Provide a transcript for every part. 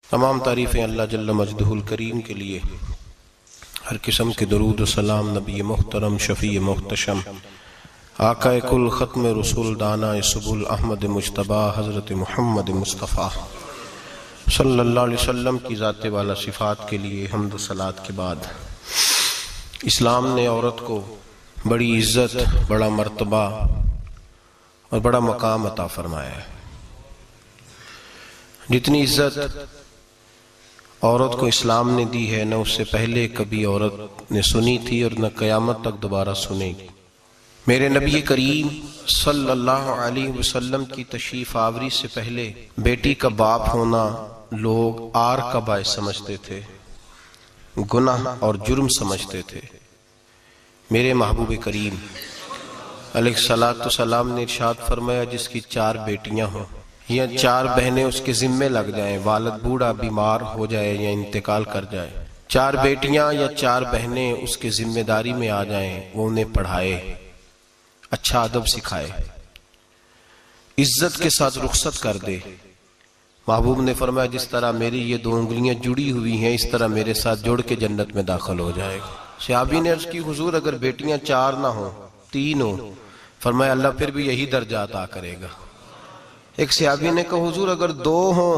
तमाम तारीफ़ें अल्लाह जल्ल मजदहुल करीम के लिए। हर किस्म के दरूद व सलाम नबी मुहतरम शफ़ी मुहतशम आकाए कुल ख़त्म रसूल दाना सुबुल अहमद मुज्तबा हज़रत मुहम्मद मुस्तफ़ा सल्लल्लाहु अलैहि वसल्लम की ज़ात वाला सिफ़ात के लिए हम्द व सलात के बाद इस्लाम ने औरत को बड़ी इज़्ज़त, बड़ा मर्तबा और बड़ा मकाम अता फरमाया है। जितनी इज़्ज़त औरत को इस्लाम ने दी है, न उससे पहले कभी औरत ने सुनी थी और न क़यामत तक दोबारा सुनेगी। मेरे नबी करीम सल्लल्लाहु अलैहि वसल्लम की तशरीफ आवरी से पहले बेटी का बाप होना लोग आर का बायस समझते थे, गुनाह और जुर्म समझते थे। मेरे महबूब करीम अलैहिस्सलातु सलाम ने इरशाद फरमाया, जिसकी 4 बेटियां हों या 4 बहनें उसके जिम्मे लग जाएं, वालिद बूढ़ा बीमार हो जाए या इंतकाल कर जाए, 4 बेटियां या 4 बहनें उसके जिम्मेदारी में आ जाएं, वो उन्हें पढ़ाए, अच्छा अदब सिखाए, इज्जत के साथ रुखसत कर दे। महबूब ने फरमाया, जिस तरह मेरी ये 2 उंगलियां जुड़ी हुई हैं, इस तरह मेरे साथ जुड़ के जन्नत में दाखिल हो जाएगा। सहाबी ने अर्ज की, हुजूर अगर बेटियां 4 ना हो 3 हो? फरमाया, अल्लाह फिर भी यही दर्जा अता करेगा। एक सहाबी ने कहा, हुजूर अगर 2 हो?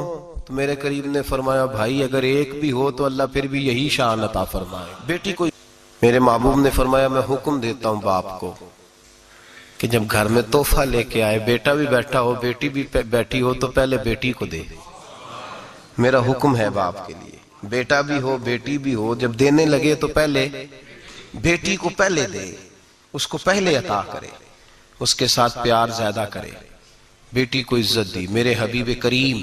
तो मेरे करीब ने फरमाया, भाई अगर 1 भी हो तो अल्लाह फिर भी यही शान अता फरमाए। बेटी को मेरे महबूब ने फरमाया, मैं हुक्म देता हूं बाप को कि जब घर में तोहफा लेके आए, बेटा भी बैठा हो बेटी भी बैठी हो, तो पहले बेटी को दे। मेरा हुक्म है बाप के लिए, बेटा भी हो बेटी भी हो, जब देने लगे तो पहले बेटी को पहले दे, उसको पहले अता करे, उसके साथ प्यार ज्यादा करे, बेटी को इज्जत दी। मेरे हबीब करीम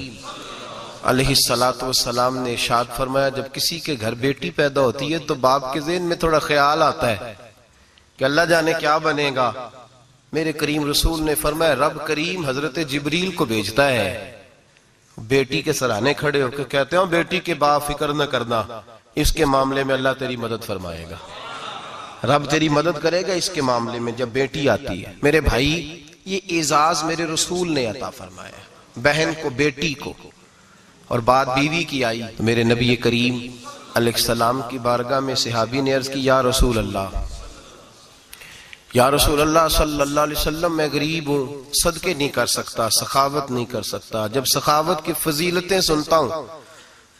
अलैहिस्सलातु वस्सलाम ने इरशाद फरमाया, जब किसी के घर बेटी पैदा होती है तो बाप के ज़हन में थोड़ा ख्याल आता है कि अल्लाह जाने क्या बनेगा। मेरे करीम रसूल ने फरमाया, रब करीम हजरत जिब्रील को भेजता है, बेटी के सराहने खड़े होकर कहते हो, बेटी के बाप फिक्र न करना, इसके मामले में अल्लाह तेरी मदद फरमाएगा, रब तेरी मदद करेगा इसके मामले में जब बेटी आती है। मेरे भाई, ये एजाज मेरे रसूल ने अता फरमाया, बहन को बेटी को, और बात बीवी की आई तो मेरे नबी करीम अलैहिस्सलाम की बारगाह में सहाबी ने अर्ज की, या रसूल अल्लाह, या रसूल अल्लाह सल्लल्लाहु अलैहि वसल्लम, मैं गरीब हूँ, सदके नहीं कर सकता, सखावत नहीं कर सकता। जब सखावत की फजीलतें सुनता हूँ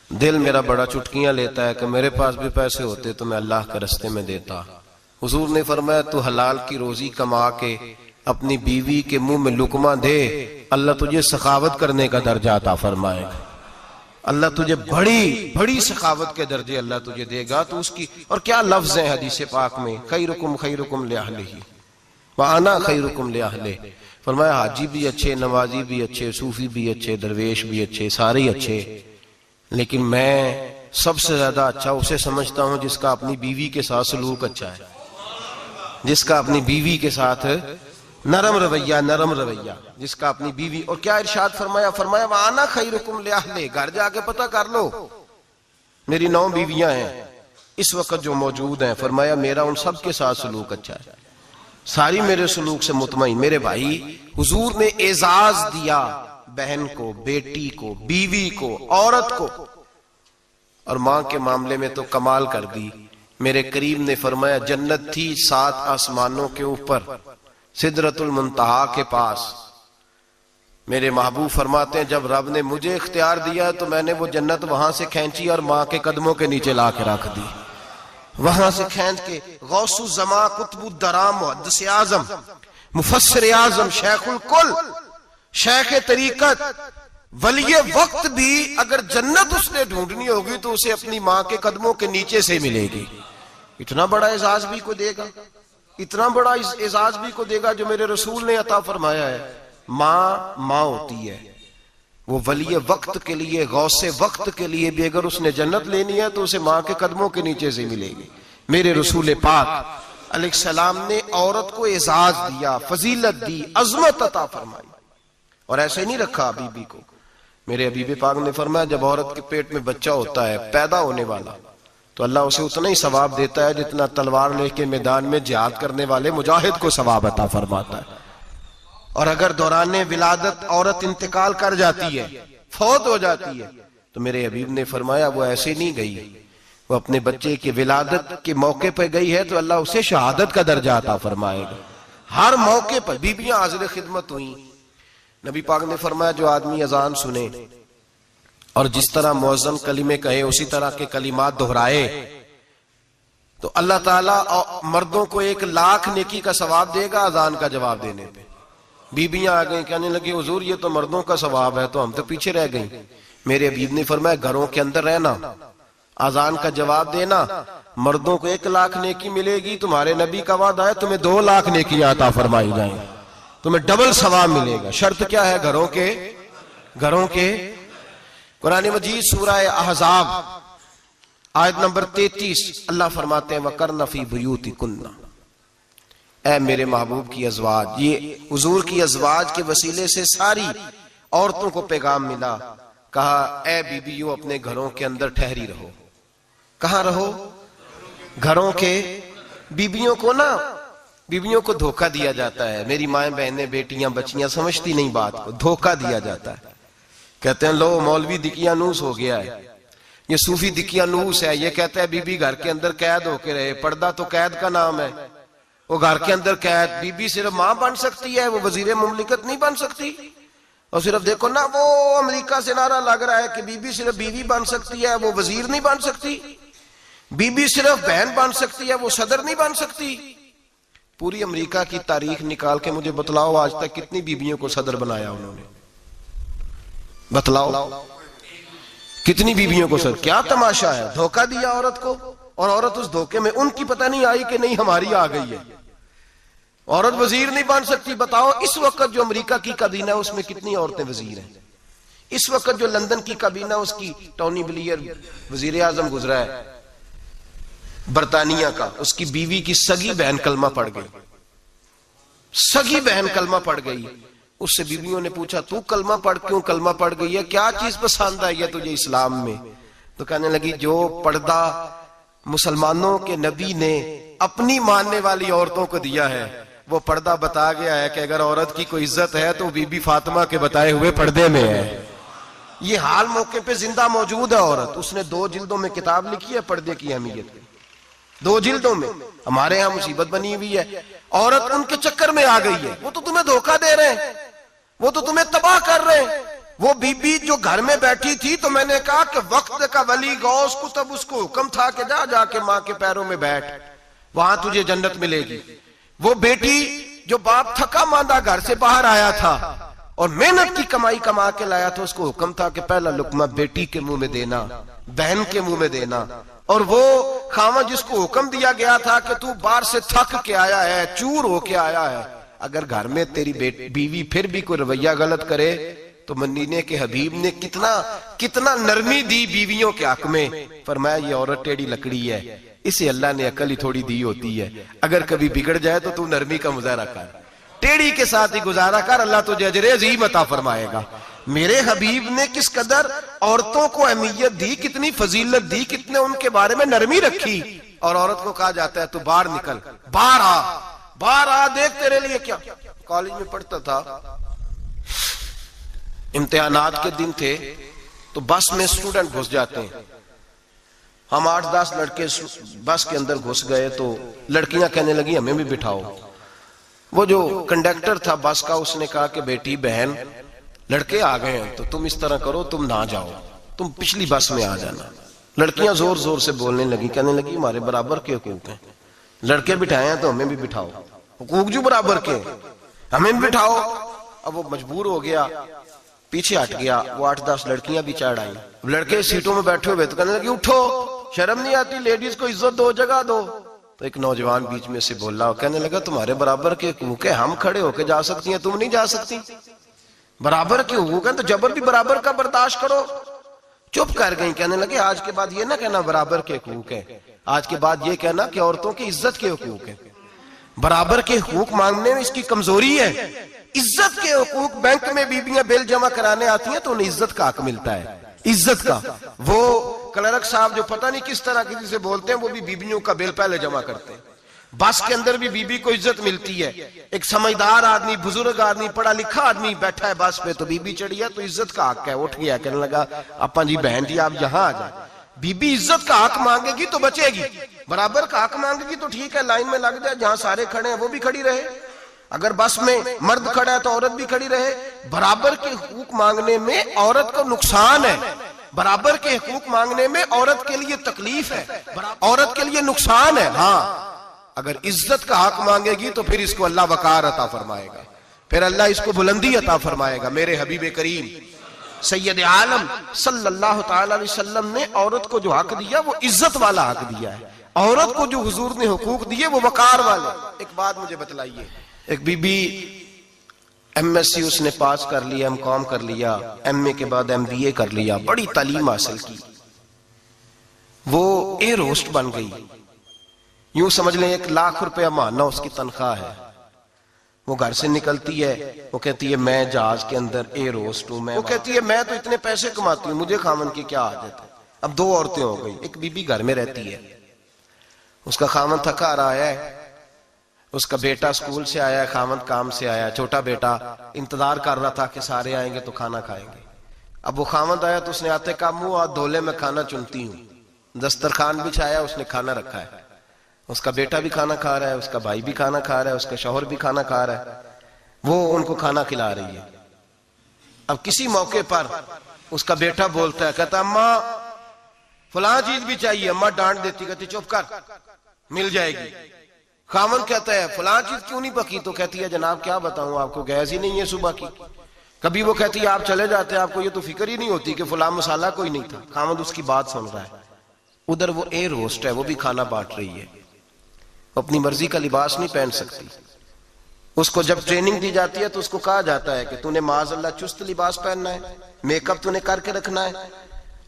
दिल मेरा बड़ा चुटकियां लेता है कि मेरे पास भी पैसे होते तो मैं अल्लाह के रास्ते में देता। हुजूर ने फरमाया, तू हलाल की रोजी कमा के अपनी बीवी के मुंह में लुकमा दे, अल्लाह तुझे सखावत करने का दर्जा अता फरमाएगा, अल्लाह तुझे बड़ी बड़ी सखावत के दर्जे अल्लाह तुझे देगा। तो उसकी और क्या लफ्ज है हदीस पाक में, खैरुकुम लिअहलिही व अना खैरुकुम लिअहलिही। फरमाया, हाजी भी अच्छे, नमाजी भी अच्छे, सूफी भी अच्छे, दरवेश भी अच्छे, सारे ही अच्छे, लेकिन मैं सबसे ज्यादा अच्छा उसे समझता हूं जिसका अपनी बीवी के साथ सलूक अच्छा है, जिसका अपनी बीवी के साथ नरम रवैया, जिसका अपनी बीवी। और क्या इरशाद फरमाया, फरमाया, वाना खैरुकुम लिअहलिही, घर जाके पता कर लो, मेरी 9 बीवियां हैं इस वक्त जो मौजूद हैं, फरमाया मेरा उन सब के साथ सलूक अच्छा है, सारी मेरे सलूक से मुतमईन। मेरे भाई, हुजूर ने एजाज दिया बहन को, बेटी को, बीवी को, औरत को, और मां के मामले में तो कमाल कर दी। मेरे करीम ने फरमाया, जन्नत थी 7 आसमानों के ऊपर, सिदरतुल मुंतहा के पास। मेरे महबूब फरमाते हैं, जब रब ने मुझे इख्तियार दिया तो मैंने वो जन्नत वहां से खींची और मां के कदमों के नीचे ला के रख दी। वहां से खींच के गौसु जमा, कुतुबुद्दरा, मुहद्दिस आजम, मुफस्सिर आजम, शेखुल कुल, शेख तरीकत, वलिये वक्त भी अगर जन्नत उसने ढूंढनी होगी तो उसे अपनी मां के कदमों के नीचे से मिलेगी। इतना बड़ा एजाज भी को देगा, इतना बड़ा एजाज भी को देगा जो मेरे रसूल ने अता फरमाया है। मां होती है, वो वलिये वक्त के लिए, गौसे वक्त के लिए भी अगर उसने जन्नत लेनी है तो उसे मां के कदमों के नीचे से मिलेगी। मेरे रसूल पाक अलैहिस्सलाम ने औरत को एजाज दिया, फजीलत दी, अजमत अता फरमाई, और ऐसे नहीं रखा बीबी को। मेरे हबीब पाक ने फरमाया, जब औरत के पेट में बच्चा होता है पैदा होने वाला, तो अल्लाह उसे उतना ही सवाब देता है जितना तलवार लेके मैदान में जिहाद करने वाले मुजाहिद को सवाब अता फरमाता है। और अगर दौरान विलादत औरत इंतकाल कर जाती है, फौत हो जाती है, तो मेरे हबीब ने फरमाया वो ऐसे नहीं गई, वो अपने बच्चे के विलादत के मौके पर गई है तो अल्लाह उसे शहादत का दर्जा अता फरमाएगा। हर मौके पर बीबियां हाजिर खिदमत हुई। नबी पाक ने फरमाया जो आदमी अजान सुने और जिस तरह मुअज्जिन कलिमे कहे उसी तरह के कलिमात दोहराए तो अल्लाह ताला मर्दों को 1,00,000 नेकी का सवाब देगा अजान का जवाब देने पे। बीबियां आ गई, कहने लगी हुजूर ये तो मर्दों का सवाब है, तो हम तो पीछे रह गई। मेरे हबीब ने फरमाया घरों के अंदर रहना, अजान का जवाब देना, मर्दों को 1,00,000 नेकी मिलेगी, तुम्हारे नबी का वादा है तुम्हें 2,00,000 नेकी अता फरमाई जाएंगी, तुम्हें डबल सवाब मिलेगा। शर्त क्या है? घरों के कुरान मजीद सूरह अहज़ाब आयत नंबर 33 अल्लाह फरमाते हैं वकरना फी बुयूतिकुन्ना, ऐ मेरे महबूब की अज़वाज, ये हुजूर की अज़वाज के वसीले से सारी औरतों को पैगाम मिला। कहा ऐ बीबियों अपने घरों के अंदर ठहरी रहो। कहां रहो? घरों के। बीबियों को धोखा दिया जाता है। मेरी माएं बहनें बेटियां बच्चियां समझती नहीं बात को, धोखा दिया जाता है। कहते हैं लो मौलवी दिकियानूस हो गया है, ये सूफी दिकियानूस है, ये कहता है बीबी घर के अंदर कैद होके रहे। पर्दा तो कैद का नाम है, वो घर के अंदर कैद। बीबी सिर्फ मां बन सकती है, वो वजीर मुमलिकत नहीं बन सकती। और सिर्फ देखो ना वो अमेरिका से नारा लग रहा है कि बीबी सिर्फ बीवी बन सकती है, वो वजीर नहीं बन सकती। बीबी सिर्फ बहन बन सकती है, वो सदर नहीं बन सकती। पूरी अमेरिका की तारीख निकाल के मुझे बतलाओ आज तक कितनी बीबियों को सदर बनाया उन्होंने, बतलाओ कितनी बीबियों को सदर। क्या तमाशा है, धोखा दिया औरत को, और औरत उस धोखे में उनकी पता नहीं आई कि नहीं हमारी आ गई है। औरत वजीर नहीं बन सकती। बताओ इस वक्त जो अमेरिका की काबीना है उसमें कितनी औरतें वजीर हैं? इस वक्त जो लंदन की काबीना उसकी टोनी ब्लेयर वजीर आजम गुजरा है बरतानिया का, उसकी बीवी की सगी बहन कलमा पड़ गई। सगी बहन कलमा पड़ गई। उससे बीवियों ने पूछा तू कलमा पढ़ क्यों कलमा पड़ गई है, क्या चीज पसंद आई है तुझे इस्लाम में? तो कहने लगी जो पर्दा मुसलमानों के नबी ने अपनी मानने वाली औरतों को दिया है वो पर्दा बता गया है कि अगर औरत की कोई इज्जत है तो बीबी फातिमा के बताए हुए पर्दे में है। ये हाल मौके पे जिंदा मौजूद है औरत। उसने 2 जिल्दों में किताब लिखी है पर्दे की अहमियत, 2 जिल्दों में। हमारे यहाँ मुसीबत बनी हुई है, औरत उनके चक्कर में आ गई है। वो तो तुम्हें धोखा दे रहे हैं, वो तो तुम्हें तबाह कर रहे हैं। वो बीबी जो घर में बैठी थी तो मैंने कहा कि वक्त का वली गौस कुतुब उसको हुक्म था कि जा जाके माँ के पैरों में बैठ, वहां तुझे जन्नत मिलेगी। वो बेटी जो बाप थका मांदा घर से बाहर आया था और मेहनत की कमाई कमा के लाया था, उसको हुक्म था कि पहला लुकमा बेटी के मुंह में देना, बहन के मुंह में देना। और वो खामा जिसको हुक्म दिया गया था कि तू बाहर से थक के आया है, चूर होके आया है, अगर घर में तेरी बीवी फिर भी कोई रवैया गलत करे तो मदीने के हबीब ने कितना नरमी दी बीवियों के हक में। फरमाया ये औरत टेढ़ी लकड़ी है, इसे अल्लाह ने अकल ही थोड़ी दी होती है, अगर कभी बिगड़ जाए तो तू नरमी का मुजाहरा कर, टेढ़ी के साथ ही गुजारा कर, अल्लाह तुझे अजर अजीम अता फरमाएगा। मेरे हबीब ने किस कदर औरतों को अहमियत दी, कितनी फजीलत दी, कितने उनके बारे में नरमी रखी। और औरत को कहा जाता है तू बाहर निकल, बाहर आ, देख तेरे लिए क्या। कॉलेज में पढ़ता था, इम्तिहानात के दिन थे तो बस में स्टूडेंट घुस जाते हैं। हम 8-10 लड़के बस के अंदर घुस गए तो लड़कियां कहने लगी हमें भी बिठाओ। वो जो कंडक्टर था बस का उसने कहा कि बेटी बहन लड़के आ गए हैं तो तुम इस तरह करो, तुम ना जाओ, तुम पिछली बस में आ जाना। लड़कियां जोर जोर से बोलने लगी, कहने लगी हमारे बराबर के हुकूक हैं, लड़के बिठाए हैं तो हमें भी बिठाओ, हुकूक जो बराबर के हमें भी बिठाओ। अब वो मजबूर हो गया, पीछे हट गया। वो 8-10 लड़कियां भी चढ़ आई, लड़के सीटों में बैठे हुए तो कहने लगे उठो, शर्म नहीं आती, लेडीज को इज्जत दो, जगह दो। तो एक नौजवान बीच में से बोला, कहने लगा तुम्हारे बराबर के हुकूक है, हम खड़े होके जा सकती हैं, तुम नहीं जा सकती। बराबर के हुकूक है तो जबर भी बराबर का बर्दाश्त करो। चुप कर गई। कहने लगे आज के बाद ये ना कहना बराबर के हुकूक है, आज के बाद ये कहना कि औरतों की इज्जत के हुकूक है। बराबर के हुकूक मांगने में इसकी कमजोरी है। इज्जत के हुकूक, बैंक में बीबियां बिल जमा कराने आती हैं तो उन्हें इज्जत का हक मिलता है, इज्जत का। वो क्लर्क साहब जो पता नहीं किस तरह किसी से बोलते हैं वो भी बीबियों का बिल पहले जमा करते हैं। बस के अंदर भी बीबी को इज्जत मिलती है। एक समझदार आदमी, बुजुर्ग आदमी, पढ़ा लिखा आदमी बैठा है बस पे, तो बीबी चढ़ी है तो इज्जत का हक है। उठ गया, कहने लगा अपा जी बहन जी आप यहाँ आ जाए। बीबी इज्जत का हक मांगेगी तो बचेगी, बराबर का हक मांगेगी तो ठीक है, लाइन में लग जाए, जहां सारे खड़े हैं वो भी खड़ी रहे। अगर बस में मर्द खड़ा है तो औरत भी खड़ी रहे। बराबर के हुकूक मांगने में औरत को नुकसान है, बराबर के हुकूक मांगने में औरत के लिए तकलीफ है, औरत के लिए नुकसान है। हाँ, अगर इज्जत का हक मांगेगी तो फिर इसको अल्लाह वकार अता फरमाएगा, फिर अल्लाह इसको बुलंदी अता फरमाएगा। मेरे हबीब करीम सैयद आलम सल्लल्लाहु ताला अलैहि वसल्लम ने औरत को जो हक दिया वो इज्जत वाला हक दिया है। औरत को जो हुजूर ने हुकूक दिए वो वकार वाले। एक बात मुझे बतलाइए, एक बीबी MSc उसने पास कर लिया, MCom कर लिया, MA के बाद MBA कर लिया, बड़ी तालीम हासिल की, वो एयर होस्ट बन गई। यूं समझ लें 1 लाख रुपया महीना उसकी तनख्वाह है। वो घर से निकलती है, वो कहती है मैं जहाज के अंदर एयर होस्ट हूं। वो कहती है मैं तो इतने पैसे कमाती हूँ, मुझे खामन की क्या आदत है। अब 2 औरतें हो गई, एक बीबी घर में रहती है, उसका खामन थका रहा है, उसका बेटा स्कूल से आया है, खामन काम से आया, छोटा बेटा इंतजार कर रहा था कि सारे आएंगे तो खाना खाएंगे। अब वो खामन आया तो उसने आते का मुंह हाथ धोले में खाना चुनती हूँ, दस्तरखान बिछाया, उसने खाना रखा है, उसका बेटा भी खाना खा रहा है, उसका भाई भी खाना खा रहा है, उसका शौहर भी खाना खा रहा है, वो उनको खाना खिला रही है। अब किसी मौके पर उसका बेटा बोलता है, कहता अम्मा फलां चीज भी चाहिए। अम्मा डांट देती, कहती चुप कर, मिल जाएगी। खामन कहता है फलां चीज क्यों नहीं पकी, तो कहती है जनाब क्या बताऊं आपको, गैस ही नहीं है सुबह की। कभी वो कहती है आप चले जाते हैं, आपको ये तो फिक्र ही नहीं होती कि फलां मसाला कोई नहीं था। खामन उसकी बात सुन रहा है। उधर वो एयर होस्ट है, वो भी खाना बांट रही है, अपनी मर्जी का लिबास नहीं पहन सकती। उसको जब ट्रेनिंग दी जाती है तो उसको कहा जाता है कि तूने माज़अल्लाह चुस्त लिबास पहनना है, मेकअप तूने करके रखना है,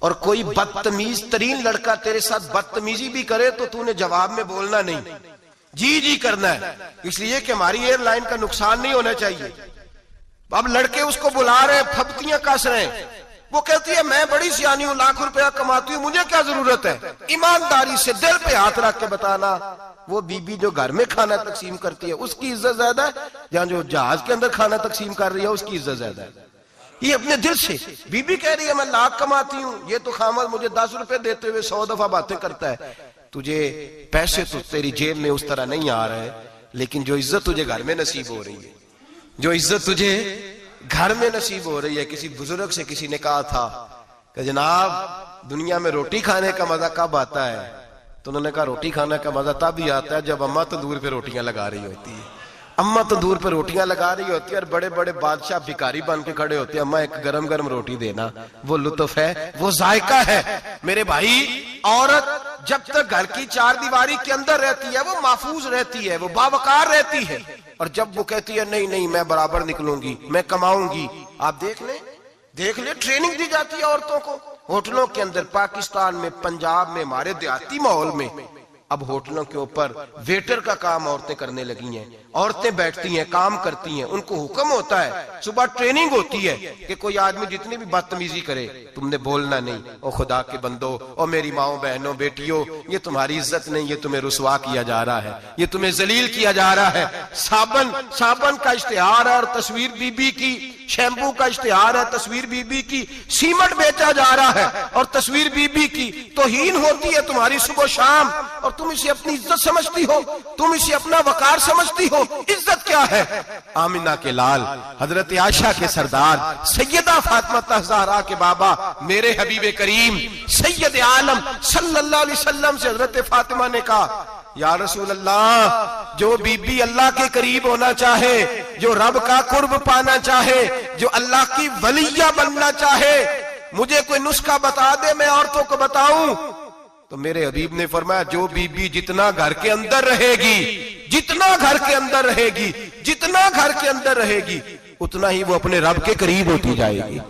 और कोई बदतमीज तरीन लड़का तेरे साथ बदतमीजी भी करे तो तूने जवाब में बोलना नहीं, जी जी करना है, इसलिए कि हमारी एयरलाइन का नुकसान नहीं होना चाहिए। अब लड़के उसको बुला रहे, फबतियां कस रहे हैं, वो कहती है मैं बड़ी सियानी हूं, लाख रुपया कमाती हूं, मुझे क्या जरूरत है। ईमानदारी से दिल पे हाथ रख के बताना, वो बीबी जो घर में खाना तकसीम करती है उसकी इज्जत ज्यादा है, जहां जो जहाज के अंदर खाना तकसीम कर रही है उसकी इज्जत ज्यादा है। ये अपने दिल से बीबी कह रही है मैं लाख कमाती हूं, ये तो खामद मुझे 10 रुपए देते हुए 100 दफा बातें करता है। तुझे पैसे तो तेरी जेब में उस तरह नहीं आ रहे, लेकिन जो इज्जत तुझे घर में नसीब हो रही है, जो इज्जत तुझे घर में नसीब हो रही है। किसी बुजुर्ग से किसी ने कहा था कि जनाब दुनिया में रोटी खाने का मजा कब आता है, तो उन्होंने कहा रोटी खाने का मजा तब ही आता है जब अम्मा तंदूर पे रोटियां लगा रही होती है। अम्मा तंदूर पे रोटियां लगा रही होती है और बड़े बड़े बादशाह भिखारी बन के खड़े होते हैं, अम्मा एक गरम गरम रोटी देना, वो लुत्फ है, वो जायका है। मेरे भाई, औरत जब तक घर की 4 दीवारी के अंदर रहती है वो महफूज रहती है, वो बावकार रहती है, और जब वो कहती है नहीं नहीं मैं बराबर निकलूंगी, मैं कमाऊंगी, आप देख ले ट्रेनिंग दी जाती है औरतों को होटलों के अंदर। पाकिस्तान में, पंजाब में, हमारे देहाती माहौल में अब होटलों के ऊपर वेटर का काम औरतें करने लगी हैं। औरतें बैठती हैं, काम करती हैं, उनको हुक्म होता है, सुबह ट्रेनिंग होती है कि कोई आदमी जितनी भी बदतमीजी करे तुमने बोलना नहीं। ओ खुदा के बंदो, ओ मेरी माओ बहनों बेटियों, ये तुम्हारी इज्जत नहीं, ये तुम्हें रुसवा किया जा रहा है, ये तुम्हें जलील किया जा रहा है। साबन का इश्तिहार है और तस्वीर बीबी की, शैम्पू का इश्तिहार है, तस्वीर बीबी की, सीमेंट बेचा जा रहा है और तस्वीर बीबी की। तौहीन होती है तुम्हारी सुबह शाम, और तुम इसे अपनी इज्जत समझती हो, तुम इसे अपना वकार समझती हो। इज्जत क्या है? आमिना के लाल, हजरत आयशा के सरदार, सैयदा फातिमा ज़हरा के बाबा, मेरे हबीब करीम सैयद आलम सल्लल्लाहु अलैहि वसल्लम से हजरत फातिमा ने कहा या रसूल अल्लाह, जो बीबी अल्लाह के करीब होना चाहे, जो रब का कुर्ब पाना चाहे, जो अल्लाह की वलिया बनना चाहे, मुझे कोई नुस्खा बता दे, मैं औरतों को बताऊं। तो मेरे हबीब ने फरमाया जो बीबी जितना घर के अंदर रहेगी, जितना घर के अंदर रहेगी, जितना घर के अंदर रहेगी, उतना ही वो अपने रब के करीब होती जाएगी,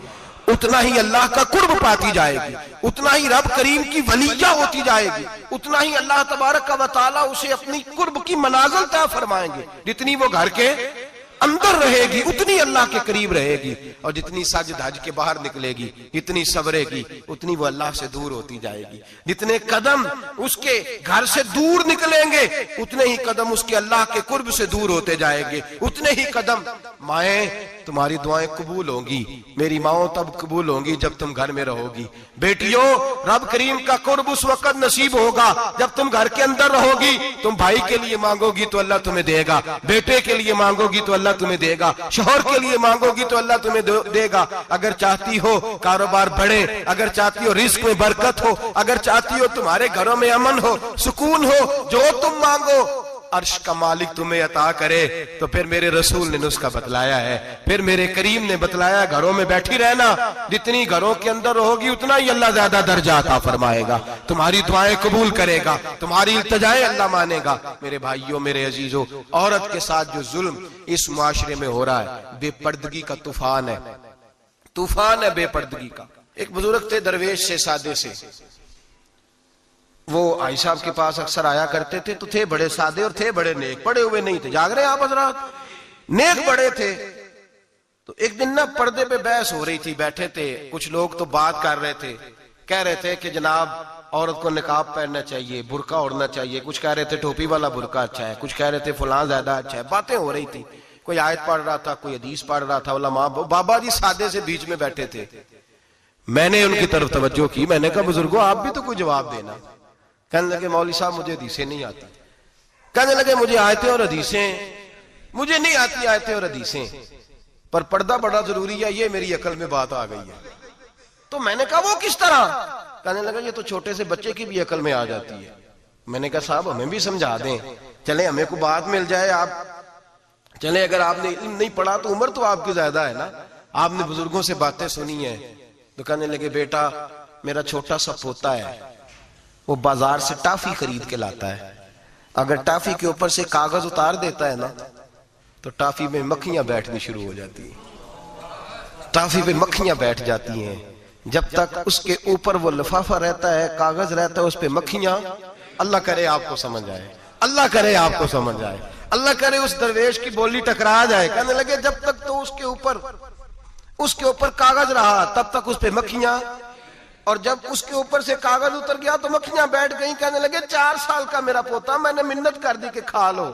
उतना ही अल्लाह का कुर्ब पाती जाएगी, उतना ही रब करीम की वलिया होती जाएगी, उतना ही अल्लाह तबारक व तआला उसे अपनी कुर्ब की मनाजिल तय फरमाएंगे जितनी वो घर के अंदर रहेगी उतनी अल्लाह के करीब रहेगी, और जितनी सज धज के बाहर निकलेगी, जितनी सबरेगी, उतनी वो अल्लाह से दूर होती जाएगी। जितने कदम उसके घर से दूर निकलेंगे, उतने ही कदम उसके अल्लाह के कुर्ब से दूर होते जाएंगे। उतने ही कदम, माएं तुम्हारी दुआएं कबूल होंगी, मेरी माओ तब कबूल होंगी जब तुम घर में रहोगी। बेटियों, रब करीम का कुर्ब उस वक्त नसीब होगा जब तुम घर के अंदर रहोगी। तुम भाई के लिए मांगोगी तो अल्लाह तुम्हें देगा, बेटे के लिए मांगोगी तो अल्लाह तुम्हें देगा, शोहर के लिए मांगोगी तो अल्लाह तुम्हें देगा। अगर चाहती हो कारोबार बढ़े, अगर चाहती हो रिस्क में बरकत हो, अगर चाहती हो तुम्हारे घरों में अमन हो, सुकून हो, जो तुम मांगो अर्श का मालिक तुम्हें अता करे, तो फिर मेरे रसूल ने नुस्खा बतलाया है, फिर मेरे करीम ने बतलाया, घरों में बैठी रहना। जितनी घरों के अंदर रहोगी उतना ही अल्लाह ज्यादा दर्जा अता फरमाएगा, तुम्हारी दुआएं कबूल करेगा, तुम्हारी इल्तिजाएं अल्लाह मानेगा। मेरे भाइयों, मेरे अजीजों, औरत के साथ जो जुल्म इस मुआशरे में हो रहा है, बेपर्दगी का तूफान है, तूफान है बेपर्दगी का। एक बुजुर्ग थे, दरवेश से, सादे से, वो आई साहब के पास अक्सर आया करते थे। तो थे बड़े सादे और थे बड़े नेक, पढ़े हुए नहीं थे, जाग रहे आप हजरात, नेक बड़े थे। तो एक दिन ना पर्दे पे बहस हो रही थी, बैठे थे कुछ लोग, तो बात कर रहे थे, कह रहे थे कि जनाब औरत को निकाब पहनना चाहिए, बुर्का ओढ़ना चाहिए, कुछ कह रहे थे टोपी वाला बुर्का अच्छा है, कुछ कह रहे थे फलां ज्यादा अच्छा है। बातें हो रही थी, कोई आयत पढ़ रहा था, कोई हदीस पढ़ रहा था। उलमा बाबा जी सादे से बीच में बैठे थे। मैंने उनकी तरफ तवज्जो की, मैंने कहा बुजुर्गो आप भी तो कोई जवाब देना। कहने लगे मौलवी साहब मुझे हदीसें नहीं आती। कहने लगे मुझे आयतें और हदीसें, मुझे नहीं आती आयतें और हदीसें, पर पर्दा बड़ा जरूरी है, ये मेरी अकल में बात आ गई है। तो मैंने कहा वो किस तरह? कहने लगा ये तो छोटे से बच्चे की भी अकल में आ जाती है। मैंने कहा साहब हमें भी समझा दें, चले हमें को बात मिल जाए। आप चले, अगर आपने इल्म नहीं पढ़ा तो उम्र तो आपकी ज्यादा है ना, आपने बुजुर्गों से बातें सुनी है। तो कहने लगे बेटा मेरा छोटा सा पोता है, वो बाजार से टाफी खरीद के लाता है, अगर टाफी के ऊपर से कागज उतार देता है ना, तो टाफी में मक्खियां बैठनी शुरू हो जाती है, टाफी पे मक्खियां बैठ जाती हैं। जब तक उसके ऊपर वो लिफाफा रहता है, कागज रहता है, उस पे मक्खियां, अल्लाह करे आपको समझ आए, अल्लाह करे आपको समझ आए, अल्लाह करे उस दरवेश की बोली टकरा जाए। कहने लगे जब तक तो उसके ऊपर कागज रहा तब तक उस पे मक्खियां, और जब उसके ऊपर से कागज उतर गया तो मक्खियां बैठ गई। कहने लगे 4 साल का मेरा पोता, मैंने मिन्नत कर दी कि खा लो।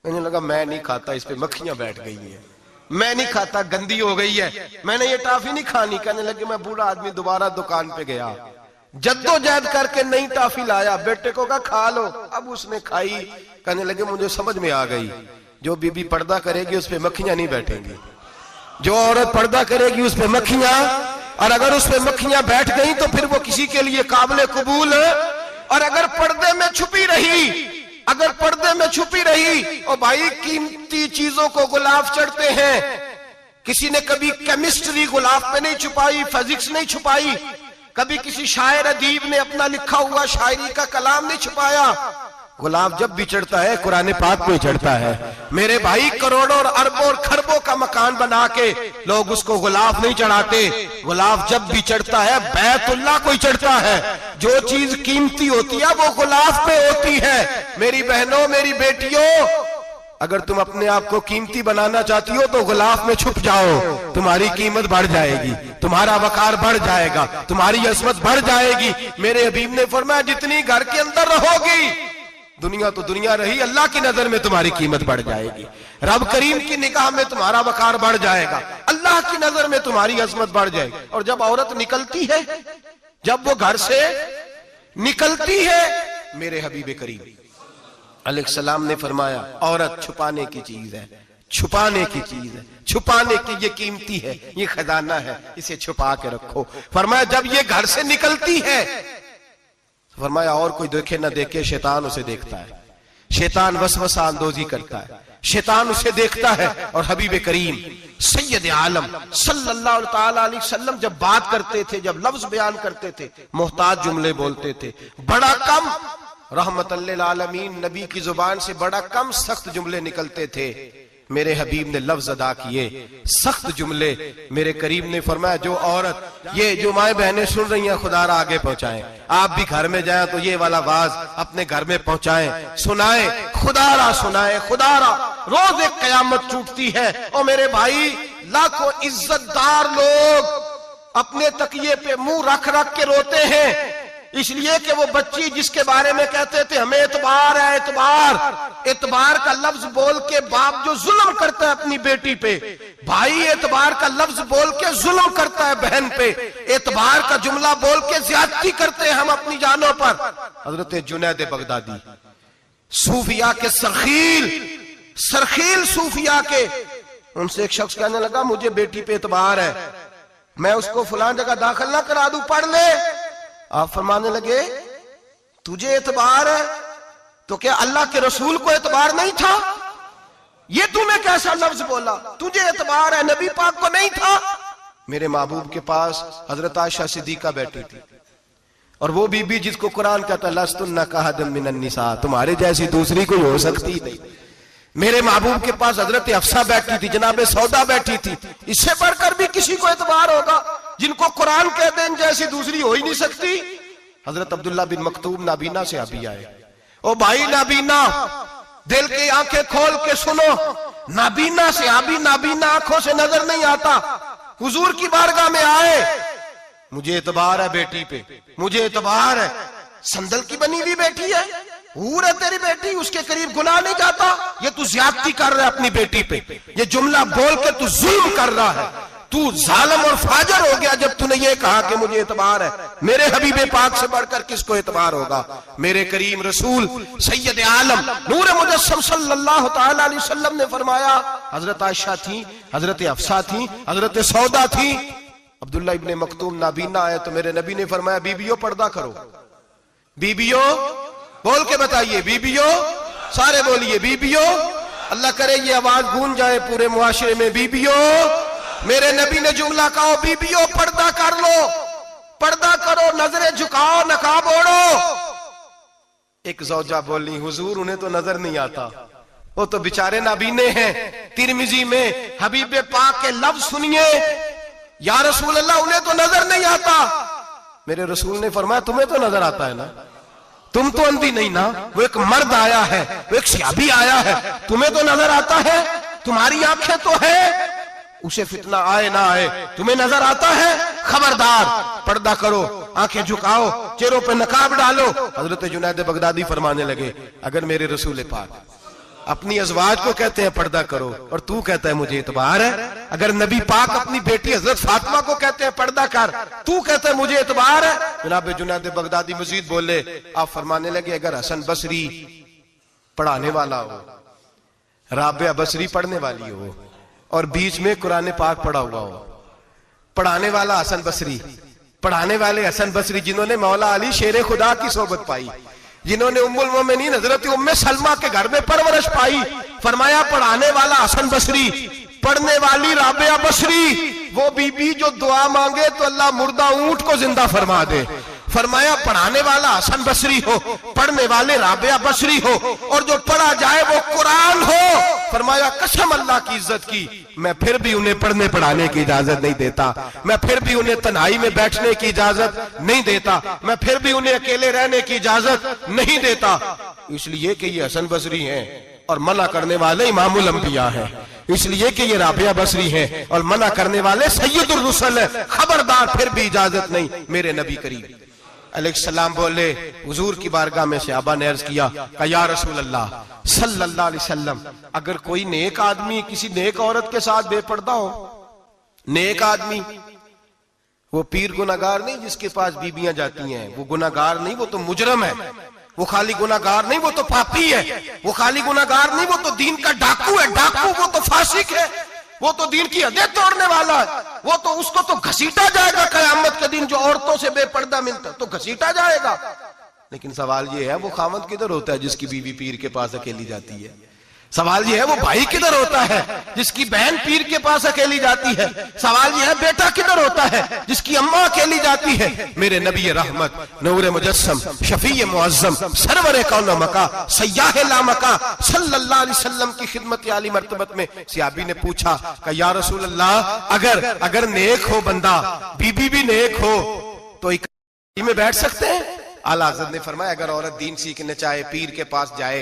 कहने लगा मैं नहीं खाता, इस पे मक्खियां बैठ गई हैं, मैं नहीं खाता, गंदी हो गई है, मैंने ये टाफी नहीं खानी। कहने लगे मैं बूढ़ा आदमी दोबारा दुकान पे गया, जद्दोजहद करके नई टाफी लाया, बेटे को कहा खा लो। अब उसने खाई। कहने लगे मुझे समझ में आ गई, जो बीबी पर्दा करेगी उस पे मक्खियां नहीं बैठेंगी, जो औरत पर्दा करेगी उस पे मक्खियां, और अगर उस पे मक्खियां बैठ गई तो फिर वो किसी के लिए काबिल कबूल है। और अगर पर्दे में छुपी रही, अगर पर्दे में छुपी रही, और भाई कीमती चीजों को गुलाब चढ़ते हैं। किसी ने कभी केमिस्ट्री गुलाब पे नहीं छुपाई, फिजिक्स नहीं छुपाई, कभी किसी शायर अदीब ने अपना लिखा हुआ शायरी का कलाम नहीं छुपाया। गुलाब जब भी चढ़ता है कुरान पाक पे चढ़ता है। मेरे भाई करोड़ों और अरबों और खरबों का मकान बना के लोग उसको गुलाब नहीं चढ़ाते। गुलाब जब भी चढ़ता है बैतुल्लाह को ही चढ़ता है। जो चीज कीमती होती है वो गुलाब पे होती है। मेरी बहनों, मेरी बेटियों, अगर तुम अपने आप को कीमती बनाना चाहती हो तो गुलाब में छुप जाओ, तुम्हारी कीमत बढ़ जाएगी, तुम्हारा वकार बढ़ जाएगा, तुम्हारी अजमत बढ़ जाएगी। मेरे हबीब ने फरमाया जितनी घर के अंदर रहोगी, दुनिया तो दुनिया रही, अल्लाह की नजर में तुम्हारी कीमत बढ़ जाएगी, रब करीम की निगाह में तुम्हारा वकार बढ़ जाएगा, अल्लाह की नजर में तुम्हारी अजमत बढ़ जाएगी। और जब औरत निकलती है, जब वो घर से निकलती है, मेरे हबीब करीम अलैहिस्सलाम ने फरमाया औरत छुपाने की चीज है, छुपाने की चीज है, छुपाने की, ये कीमती है, ये खजाना है, इसे छुपा के रखो। फरमाया जब ये घर से निकलती है, फरमाया और कोई देखे ना देखे, शैतान उसे देखता है, शैतान वसवसा अंदोजी करता है, शैतान उसे देखता है। और हबीब करीम सैयद आलम सल्लल्लाहु ताला अलैहि वसल्लम जब बात करते थे, जब लफ्ज बयान करते थे, मोहताज जुमले बोलते थे, बड़ा कम, रहमतल लिल आलमीन नबी की जुबान से बड़ा कम सख्त जुमले निकलते थे। मेरे हबीब ने लफ्ज अदा किए, सख्त जुमले। मेरे करीम ने फरमाया जो औरत, ये जो माए बहनें सुन रही हैं, खुदारा आगे पहुंचाएं, आप भी घर में जाएं तो ये वाला आवाज अपने घर में पहुंचाएं, सुनाएं, खुदारा सुनाएं, खुदारा रोज एक कयामत टूटती है। और मेरे भाई, लाखों इज्जतदार लोग अपने तकिए पे मुंह रख रख के रोते हैं, इसलिए कि वो बच्ची जिसके बारे में कहते थे हमें एतबार है, एतबार का लफ्ज बोल के बाप जो जुल्म करता है अपनी बेटी पे, भाई एतबार का लफ्ज बोल के जुल्म करता है बहन पे, एतबार का जुमला बोल के ज्यादती करते हैं हम अपनी जानों पर। हजरत जुनैद बगदादी, सूफिया के सरखील सूफिया के, उनसे एक शख्स कहने लगा मुझे बेटी पे एतबार है, मैं उसको फलां जगह दाखिल ना करा दूं, पढ़ ले। आप फरमाने लगे तुझे एतबार है तो क्या अल्लाह के रसूल को एतबार नहीं था? ये तूने कैसा लफ्ज बोला? तुझे एतबार है, नबी पाक को नहीं था? मेरे महबूब के पास हजरत आयशा सिद्दीका बैठी थी, और वो बीबी जिसको कुरान कहता लस्तुन्ना कहदम मिनन निसा, तुम्हारे जैसी दूसरी कोई हो सकती नहीं। मेरे महबूब के पास हजरत अफसा बैठी थी, जनाबे सौदा बैठी थी, इससे बढ़कर भी किसी को एतबार होगा जिनको कुरान कह दें जैसी दूसरी हो ही नहीं सकती। हजरत अब्दुल्ला बिन मक्तूम नाबीना से अभी आए, ओ भाई नाबीना, दिल की आंखें खोल के सुनो, नाबीना से अभी, नाबीना आंखों से नजर नहीं आता, हुजूर की बारगाह में आए, मुझे एतबार है बेटी पे, मुझे एतबार है, संदल की बनी हुई बेटी है, हूर है तेरी बेटी, उसके करीब गुनाह नहीं जाता, ये तू ज्यादती कर रहा है अपनी बेटी पे, ये जुमला बोल के तू जुल्म कर रहा है, तू जालिम और फाजर हो गया जब तूने ये कहा कि मुझे एतबार है। मेरे हबीबे पाक से बढ़कर किसको एतबार होगा? मेरे करीम रसूल सैयद आलम नूर मुजस्सम सल्लल्लाहु तआला अलैहि वसल्लम ने फरमाया, हजरत आयशा थी, हजरत अफसा थी, हजरत सौदा थी, अब्दुल्ला इब्ने मक्तूम नाबीना आए तो मेरे नबी ने फरमाया बीबियों पर्दा करो, बीबियों बोल के बताइए, बीबियों, सारे बोलिए बीबियों, अल्लाह करे ये आवाज गूंज जाए पूरे मुआशरे में, बीबियों। मेरे नबी ने जुमला कहा बीबियों पर्दा कर लो, पर्दा करो, नजरें झुकाओ, नकाब ओढ़ो। एक ज़ौजा बोली हुजूर उन्हें तो नजर नहीं आता, वो तो बेचारे नाबीने हैं। तिरमिजी में हबीबे पाक के लफ्ज सुनिए, या रसूल अल्लाह उन्हें तो नजर नहीं आता। मेरे रसूल ने फरमाया तुम्हें तो नजर आता है ना, तुम तो अंधी नहीं ना, वो एक मर्द आया है, वो एक सहाबी आया है, तुम्हें तो नजर आता है, तुम्हारी आंखें तो है, उसे फितना आए ना आए तुम्हें नजर आता है, खबरदार पर्दा करो, आंखें झुकाओ, चेहरों पे नकाब डालो। हजरत जुनैद बगदादी फरमाने लगे अगर मेरे रसूल पाक अपनी अज़वाज को कहते हैं पर्दा करो और तू कहता है मुझे एतबार है, अगर नबी पाक अपनी बेटी हजरत फातिमा को कहते हैं पर्दा कर, तू कहता है मुझे एतबार है। जनाब जुनैद बगदादी मजीद बोले, आप फरमाने लगे अगर हसन बसरी पढ़ाने वाला हो, राबिया बसरी पढ़ने वाली हो और बीच में कुरान पाक पढ़ा हुआ हो, पढ़ाने वाला हसन बसरी, पढ़ाने वाले हसन बसरी जिन्होंने मौला अली शेर खुदा की सोबत पाई, जिन्होंने उम्मुल मोमिनीन हजरत उम्मे सलमा के घर में परवरिश पाई, फरमाया पढ़ाने वाला हसन बसरी, पढ़ने वाली राबिया बसरी, वो बीबी जो दुआ मांगे तो अल्लाह मुर्दा ऊंट को जिंदा फरमा दे। फरमाया पढ़ाने वाला हसन बसरी हो, पढ़ने वाले राबिया बसरी हो, और जो पढ़ा जाए वो कुरान हो। फरमाया कसम अल्लाह की इज्जत की, मैं फिर भी उन्हें पढ़ने पढ़ाने की इजाजत नहीं देता, मैं फिर भी उन्हें तन्हाई में बैठने की इजाजत नहीं देता, मैं फिर भी उन्हें अकेले रहने की इजाजत नहीं देता, इसलिए कि ये हसन बसरी हैं और मना करने वाले इमामुल अंबिया हैं, इसलिए कि ये राबिया बसरी हैं और मना करने वाले सैयदुर रुसल हैं, खबरदार फिर भी इजाजत नहीं। मेरे नबी करीम अलैहिस्सलाम बोले, हुजूर की बारगाह में सहाबा ने अर्ज किया कि या रसूल अल्लाह सल्लल्लाहु अलैहि वसल्लम, अगर कोई नेक आदमी किसी नेक औरत के साथ बेपर्दा हो, नेक आदमी, वो पीर गुनाहगार नहीं जिसके पास बीबियां जाती हैं, वो गुनाहगार नहीं, वो तो मुजरम है, वो खाली गुनाहगार नहीं, वो तो पापी है, वो खाली गुनाहगार नहीं, वो तो दीन का डाकू है, डाकू, वो तो फासिक है, वो तो दीन की हदें तोड़ने वाला है, वो तो उसको तो घसीटा जाएगा कयामत के दिन, जो औरतों से बेपर्दा मिलता तो घसीटा जाएगा। लेकिन सवाल ये है वो खामद किधर होता है जिसकी बीवी पीर के पास अकेली जाती है? सवाल ये है वो भाई किधर होता है जिसकी बहन पीर के पास अकेली जाती है? सवाल ये है बेटा किधर होता है जिसकी अम्मा अकेली जाती है? मेरे नबी रहमत नूर मुजस्सम शफी मुअज्जम सरवर कौन मका सयाह लामका सल्लल्लाहु अलैहि वसल्लम की खिदमत आली मर्तबत में सहाबी ने पूछा कि या रसूल अल्लाह, अगर नेक हो बंदा, बीबी भी नेक हो, तो एक में बैठ सकते हैं? आला हज़रत ने फरमाया अगर औरत दीन सीखने चाहे, पीर के पास जाए,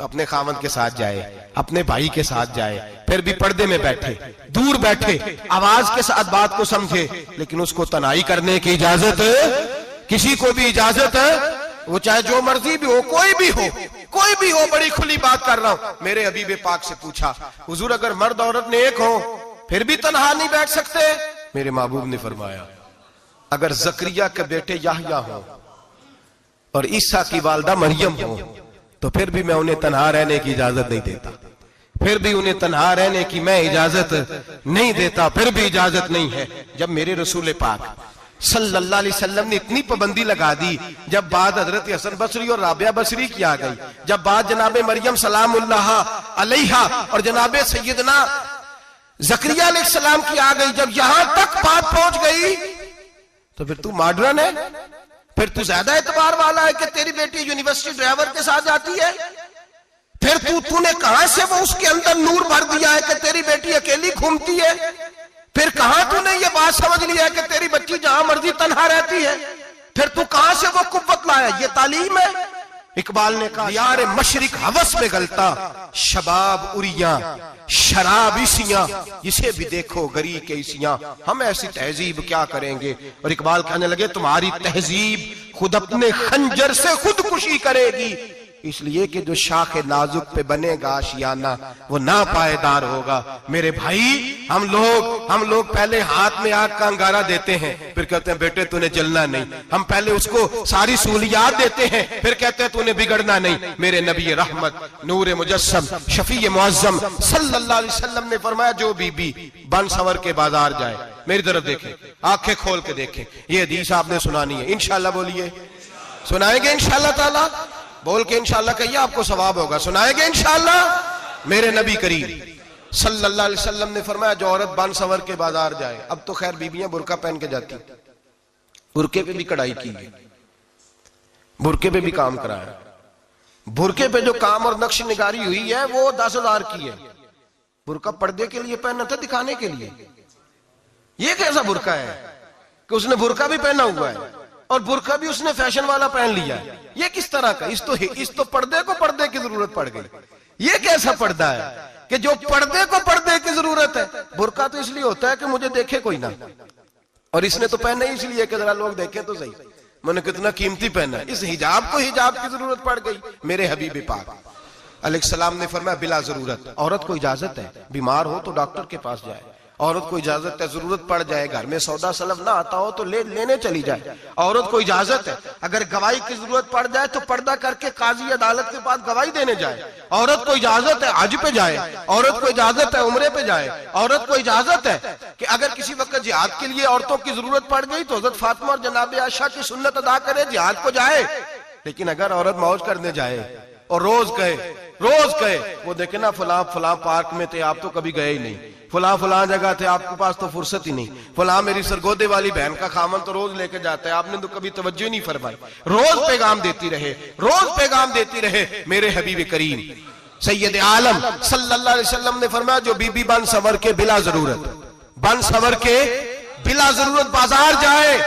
तो अपने खामद के साथ जाए, अपने भाई के साथ जाए, फिर भी पर्दे में बैठे, दूर बैठे, आवाज के साथ बात को समझे, लेकिन उसको तनाई करने की इजाजत किसी को भी इजाजत है, वो चाहे जो मर्जी भी हो, कोई भी हो, कोई भी हो। बड़ी खुली बात कर रहा हूं। मेरे हबीब पाक से पूछा, हुजूर अगर मर्द औरत ने एक हो फिर भी तन्हा नहीं बैठ सकते? मेरे महबूब ने फरमाया, अगर जकरिया के बेटे याहया हो और ईसा की वालदा मरियम हो तो फिर भी मैं उन्हें तन्हा रहने की इजाजत नहीं देता, फिर भी उन्हें तन्हा रहने की मैं इजाजत नहीं देता, फिर भी इजाजत नहीं है। जब मेरे रसूल पाक सल्लल्लाहु अलैहि वसल्लम ने इतनी पाबंदी लगा दी, जब बात हजरत हसन बसरी और राबिया बसरी की आ गई, जब बात जनाबे मरियम सलामुल्लाह अलैहा और जनाबे सैयदना जकरिया अलैहिस्सलाम की आ गई, जब यहां तक बात पहुंच गई तो फिर तू मॉडर्न है, फिर तू ज्यादा एतबार वाला है कि तेरी बेटी यूनिवर्सिटी ड्राइवर के साथ जाती है, फिर तूने कहां से वो उसके अंदर नूर भर दिया है कि तेरी बेटी अकेली घूमती है, फिर कहां तूने ये बात समझ लिया है कि तेरी बच्ची जहां मर्जी तन्हा रहती है, फिर तू कहां से वो कुव्वत लाया? ये तालीम है। इकबाल ने कहा, यार मशरिक हवस में गलता, शबाब उरिया शराब इसियां, इसे भी देखो गरी के इसियां, हम ऐसी तहजीब क्या करेंगे? और इकबाल कहने लगे, तुम्हारी तहजीब खुद अपने खंजर से खुदकुशी करेगी, इसलिए कि जो शाख नाजुक पे बनेगा आशियाना वो ना पायदार होगा। मेरे भाई, हम लोग पहले हाथ में आग का अंगारा देते हैं, फिर कहते हैं बेटे तूने जलना नहीं। हम पहले उसको सारी सहूलियात देते हैं, फिर कहते हैं तूने बिगड़ना नहीं। मेरे नबी रहमत नूर मुजस्सम शफी मुअज्जम सल्लल्लाहु अलैहि वसल्लम ने फरमाया, जो बीबी बन सवर के बाजार जाए, मेरी तरफ देखे, आंखें खोल के देखे, ये हदीस आपने सुनानी है। इंशाल्लाह बोलिए, सुनाएंगे इंशाल्लाह ताला, बोल के इंशाल्लाह कहिए, आपको सवाब होगा। सुनाएंगे इंशाल्लाह। मेरे नबी करीम सल्लल्लाहु अलैहि वसल्लम ने फरमाया, जो औरत बन सवर के बाजार जाए, अब तो खैर बीबियां बुरका पहन के जाती, बुरके पे भी कढ़ाई की है, बुरके पे भी काम कराया, बुरके पे जो काम और नक्श निगारी हुई है वो 10,000 की है। बुरका पर्दे के लिए पहना था, दिखाने के लिए। ये कैसा बुरका है कि उसने बुरका भी पहना हुआ है और बुरका भी उसने फैशन वाला पहन लिया है? ये किस तरह का? इस तो पर्दे को पर्दे की जरूरत पड़ गई। ये कैसा पर्दा है कि जो पर्दे को पर्दे की जरूरत है? बुरका तो इसलिए होता है कि मुझे देखे कोई ना, और इसने तो पहना ही इसलिए कि जरा लोग देखें तो सही, मैंने कितना कीमती पहना। इस हिजाब को हिजाब की जरूरत पड़ गई। मेरे हबीब पाक अलैहिस्सलाम ने फरमाया, बिला जरूरत औरत को इजाजत है, बीमार हो तो डॉक्टर के पास जाए, औरत को इजाजत है, जरूरत पड़ जाए, घर में सौदा सलफ ना आता हो तो लेने चली जाए, औरत को इजाजत है। अगर गवाही की जरूरत पड़ जाए तो पर्दा करके काजी अदालत के पास गवाही देने जाए, औरत को इजाजत है हज पे जाए, औरत को इजाजत है उम्रे पे जाए, औरत को इजाजत है कि अगर किसी वक्त जिहाद के लिए औरतों की जरूरत पड़ गई तो हजरत फातिमा और जनाब आयशा की सुन्नत अदा करे, जिहाद को जाए। लेकिन अगर औरत मौज करने जाए और रोज कहे वो देखे ना फलां पार्क में थे, आप तो कभी गए ही नहीं, फलां जगह थे, आपके पास तो फुर्सत ही नहीं, फलां मेरी सरगोदे वाली बहन का खामन तो रोज लेके जाता है, आपने तो कभी तवज्जो नहीं फरमाई। रोज पैगाम देती रहे। मेरे हबीब करीम सैयद आलम सल्लल्लाहु अलैहि वसल्लम ने फरमाया, जो बीबी बन सवर के बिला जरूरत बाजार जाए,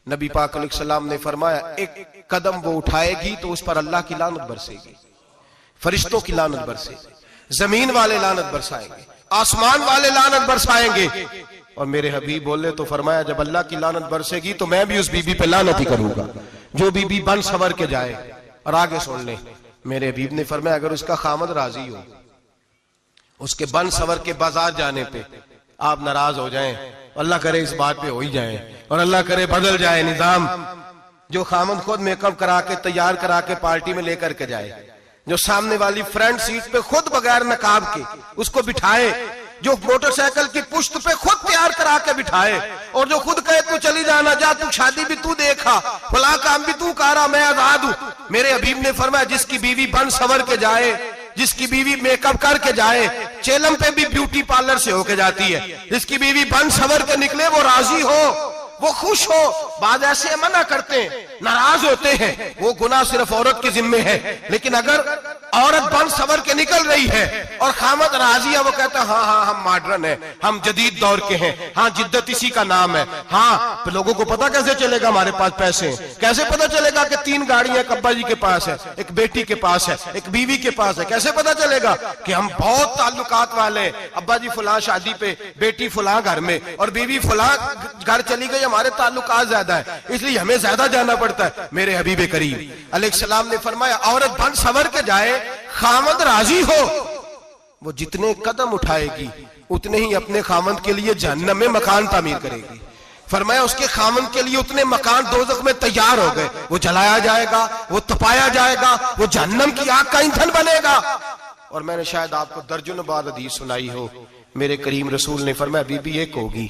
नबी पाक अलैहिस्सलाम ने फरमाया, एक कदम वो उठाएगी तो उस पर अल्लाह की लानत बरसेगी, फरिश्तों की लानत बरसेगी, जमीन वाले लानत बरसाएंगे, आसमान वाले लानत बरसाएंगे। और मेरे हबीब बोले तो फरमाया, जब अल्लाह की लानत बरसेगी तो मैं भी उस बीबी पे लानत ही करूंगा जो बीबी बन सवर के जाए। और आगे सुन ले, मेरे हबीब ने फरमाया, अगर उसका खामद राजी हो, उसके बन सवर के बाजार जाने पे आप नाराज हो जाएं, अल्लाह करे इस बात पे हो ही जाए, और अल्लाह करे बदल जाए निजाम, जो खामद खुद मेकअप करा के तैयार करा के पार्टी में लेकर के जाए, जो सामने वाली फ्रंट सीट पे खुद बगैर नकाब के उसको बिठाए, जो मोटरसाइकिल की पुश्त पे खुद तैयार करा के बिठाए, और जो खुद कहे तू चली जाना, जा तू शादी भी तू देखा, फला काम भी तू करा, मैं आजाद हूं। मेरे हबीब ने फरमाया, जिसकी बीवी बन सवर के जाए, जिसकी बीवी मेकअप करके जाए, चेलम पे भी ब्यूटी पार्लर से होके जाती है, जिसकी बीवी बन सवर के निकले वो राजी हो, वो खुश हो, बाद ऐसे मना करते हैं, नाराज होते हैं, वो गुनाह सिर्फ औरत के जिम्मे है। लेकिन अगर औरत बन सवर के निकल रही है और खामद राजी है, वो कहता है हाँ हाँ हम मॉडर्न है, हम जदीद दौर के हैं, हाँ जिद्दत इसी का नाम है। हाँ, तो लोगों को पता कैसे चलेगा हमारे पास पैसे हैं? कैसे पता चलेगा कि 3 गाड़ियां अब्बा जी के पास है, एक बेटी के पास है, एक बीवी के पास है? कैसे पता चलेगा कि हम बहुत ताल्लुकात वाले हैं? अब्बा जी फुला शादी पे, बेटी फुला घर में और बीवी फुला घर चली गई, हमारे ताल्लुकात ज्यादा है इसलिए हमें ज्यादा जाना पड़ता है। मेरे हबीब करीम अलैहिस्सलाम ने फरमाया औरत बन सवर के जाए, खामद राजी हो, वो जितने कदम उठाएगी उतने ही अपने खामद के लिए जहन्नम में मकान तामीर करेगी। फरमाया उसके खामद के लिए उतने मकान दोज़ख में तैयार हो गए, वो जलाया जाएगा, वो तपाया जाएगा, वो जहन्नम की आग का ईंधन बनेगा। और मैंने शायद आपको दर्जनों बार हदीस सुनाई हो, मेरे करीम रसूल ने फरमाया बीबी एक होगी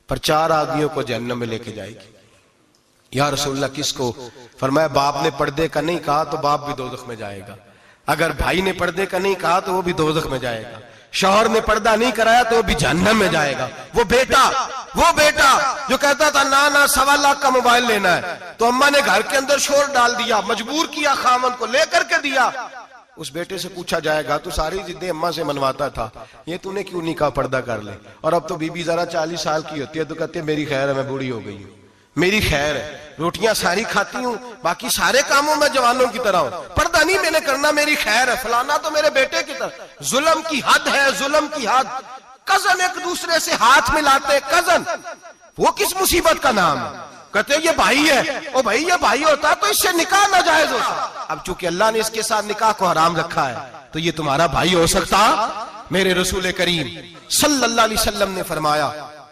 पर 4 आदमियों को जहन्नम में लेके जाएगी। या रसूलल्लाह किसको? फरमाया बाप ने पर्दे का नहीं कहा तो बाप भी दोज़ख में जाएगा, अगर भाई ने पर्दे का नहीं कहा तो वो भी दोज़ख में जाएगा, शौहर ने पर्दा नहीं कराया तो वो भी जहन्नम में जाएगा। वो बेटा जो कहता था ना ना 1.25 लाख का मोबाइल लेना है, तो अम्मा ने घर के अंदर शोर डाल दिया, मजबूर किया, खामन को लेकर के दिया। उस बेटे से पूछा जाएगा तू सारी जिद्दें अम्मा से मनवाता था, ये तूने क्यों नहीं कहा पर्दा कर ले? और अब तो बीबी जरा 40 साल की होती है तो कहती है मेरी खैर है, मैं बूढ़ी हो गई हूँ, मेरी खैर है, रोटियां सारी खाती हूँ, बाकी सारे कामों में जवानों की तरह हूं, पर्दा नहीं मैंने करना, मेरी खैर है। फलाना तो मेरे बेटे की तरह। जुल्म की हद है, जुल्म की हद। कजन एक दूसरे से हाथ मिलाते, कजन, वो किस मुसीबत का नाम है? कहते ये भाई है, ओ भाई ये भाई होता तो इससे निकाह नाजायज होता। अब चूंकि अल्लाह ने इसके साथ निकाह को हराम रखा है तो ये तुम्हारा भाई हो सकता? मेरे रसूल करीम सल्लल्लाहु अलैहि वसल्लम ने फरमाया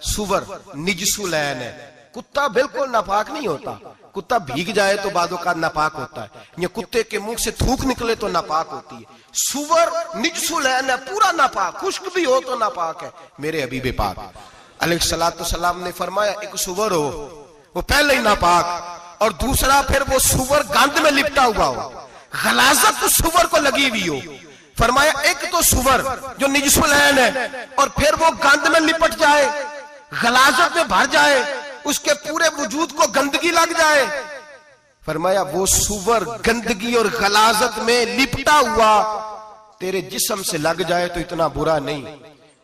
सुवर निजसुलैन है, कुत्ता बिल्कुल नापाक नहीं होता, कुत्ता भीग जाए तो बादों का नापाक होता है, ये कुत्ते के मुंह से थूक निकले तो नापाक होती है। सुवर निजसुलैन है, पूरा नापाक, खुश्क भी हो तो नापाक है। मेरे हबीब पाक अलैहिस्सलातु सलाम ने फरमाया एक सुवर हो वो पहले ही नापाक, और दूसरा फिर वो सुवर गंद में लिपटा हुआ हो, गलाजत उस सुवर को लगी हुई हो। फरमाया एक तो सुवर जो निजसुलैन है और फिर वो गंद में लिपट जाए, गलाजत में भर जाए, उसके पूरे वजूद को गंदगी लग जाए। फरमाया वो सुवर गंदगी और गलाजत में लिपटा हुआ तेरे जिस्म से लग जाए तो इतना बुरा नहीं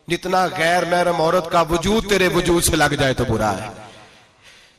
जितना गैर महरम औरत का वजूद तेरे वजूद से लग जाए तो बुरा है।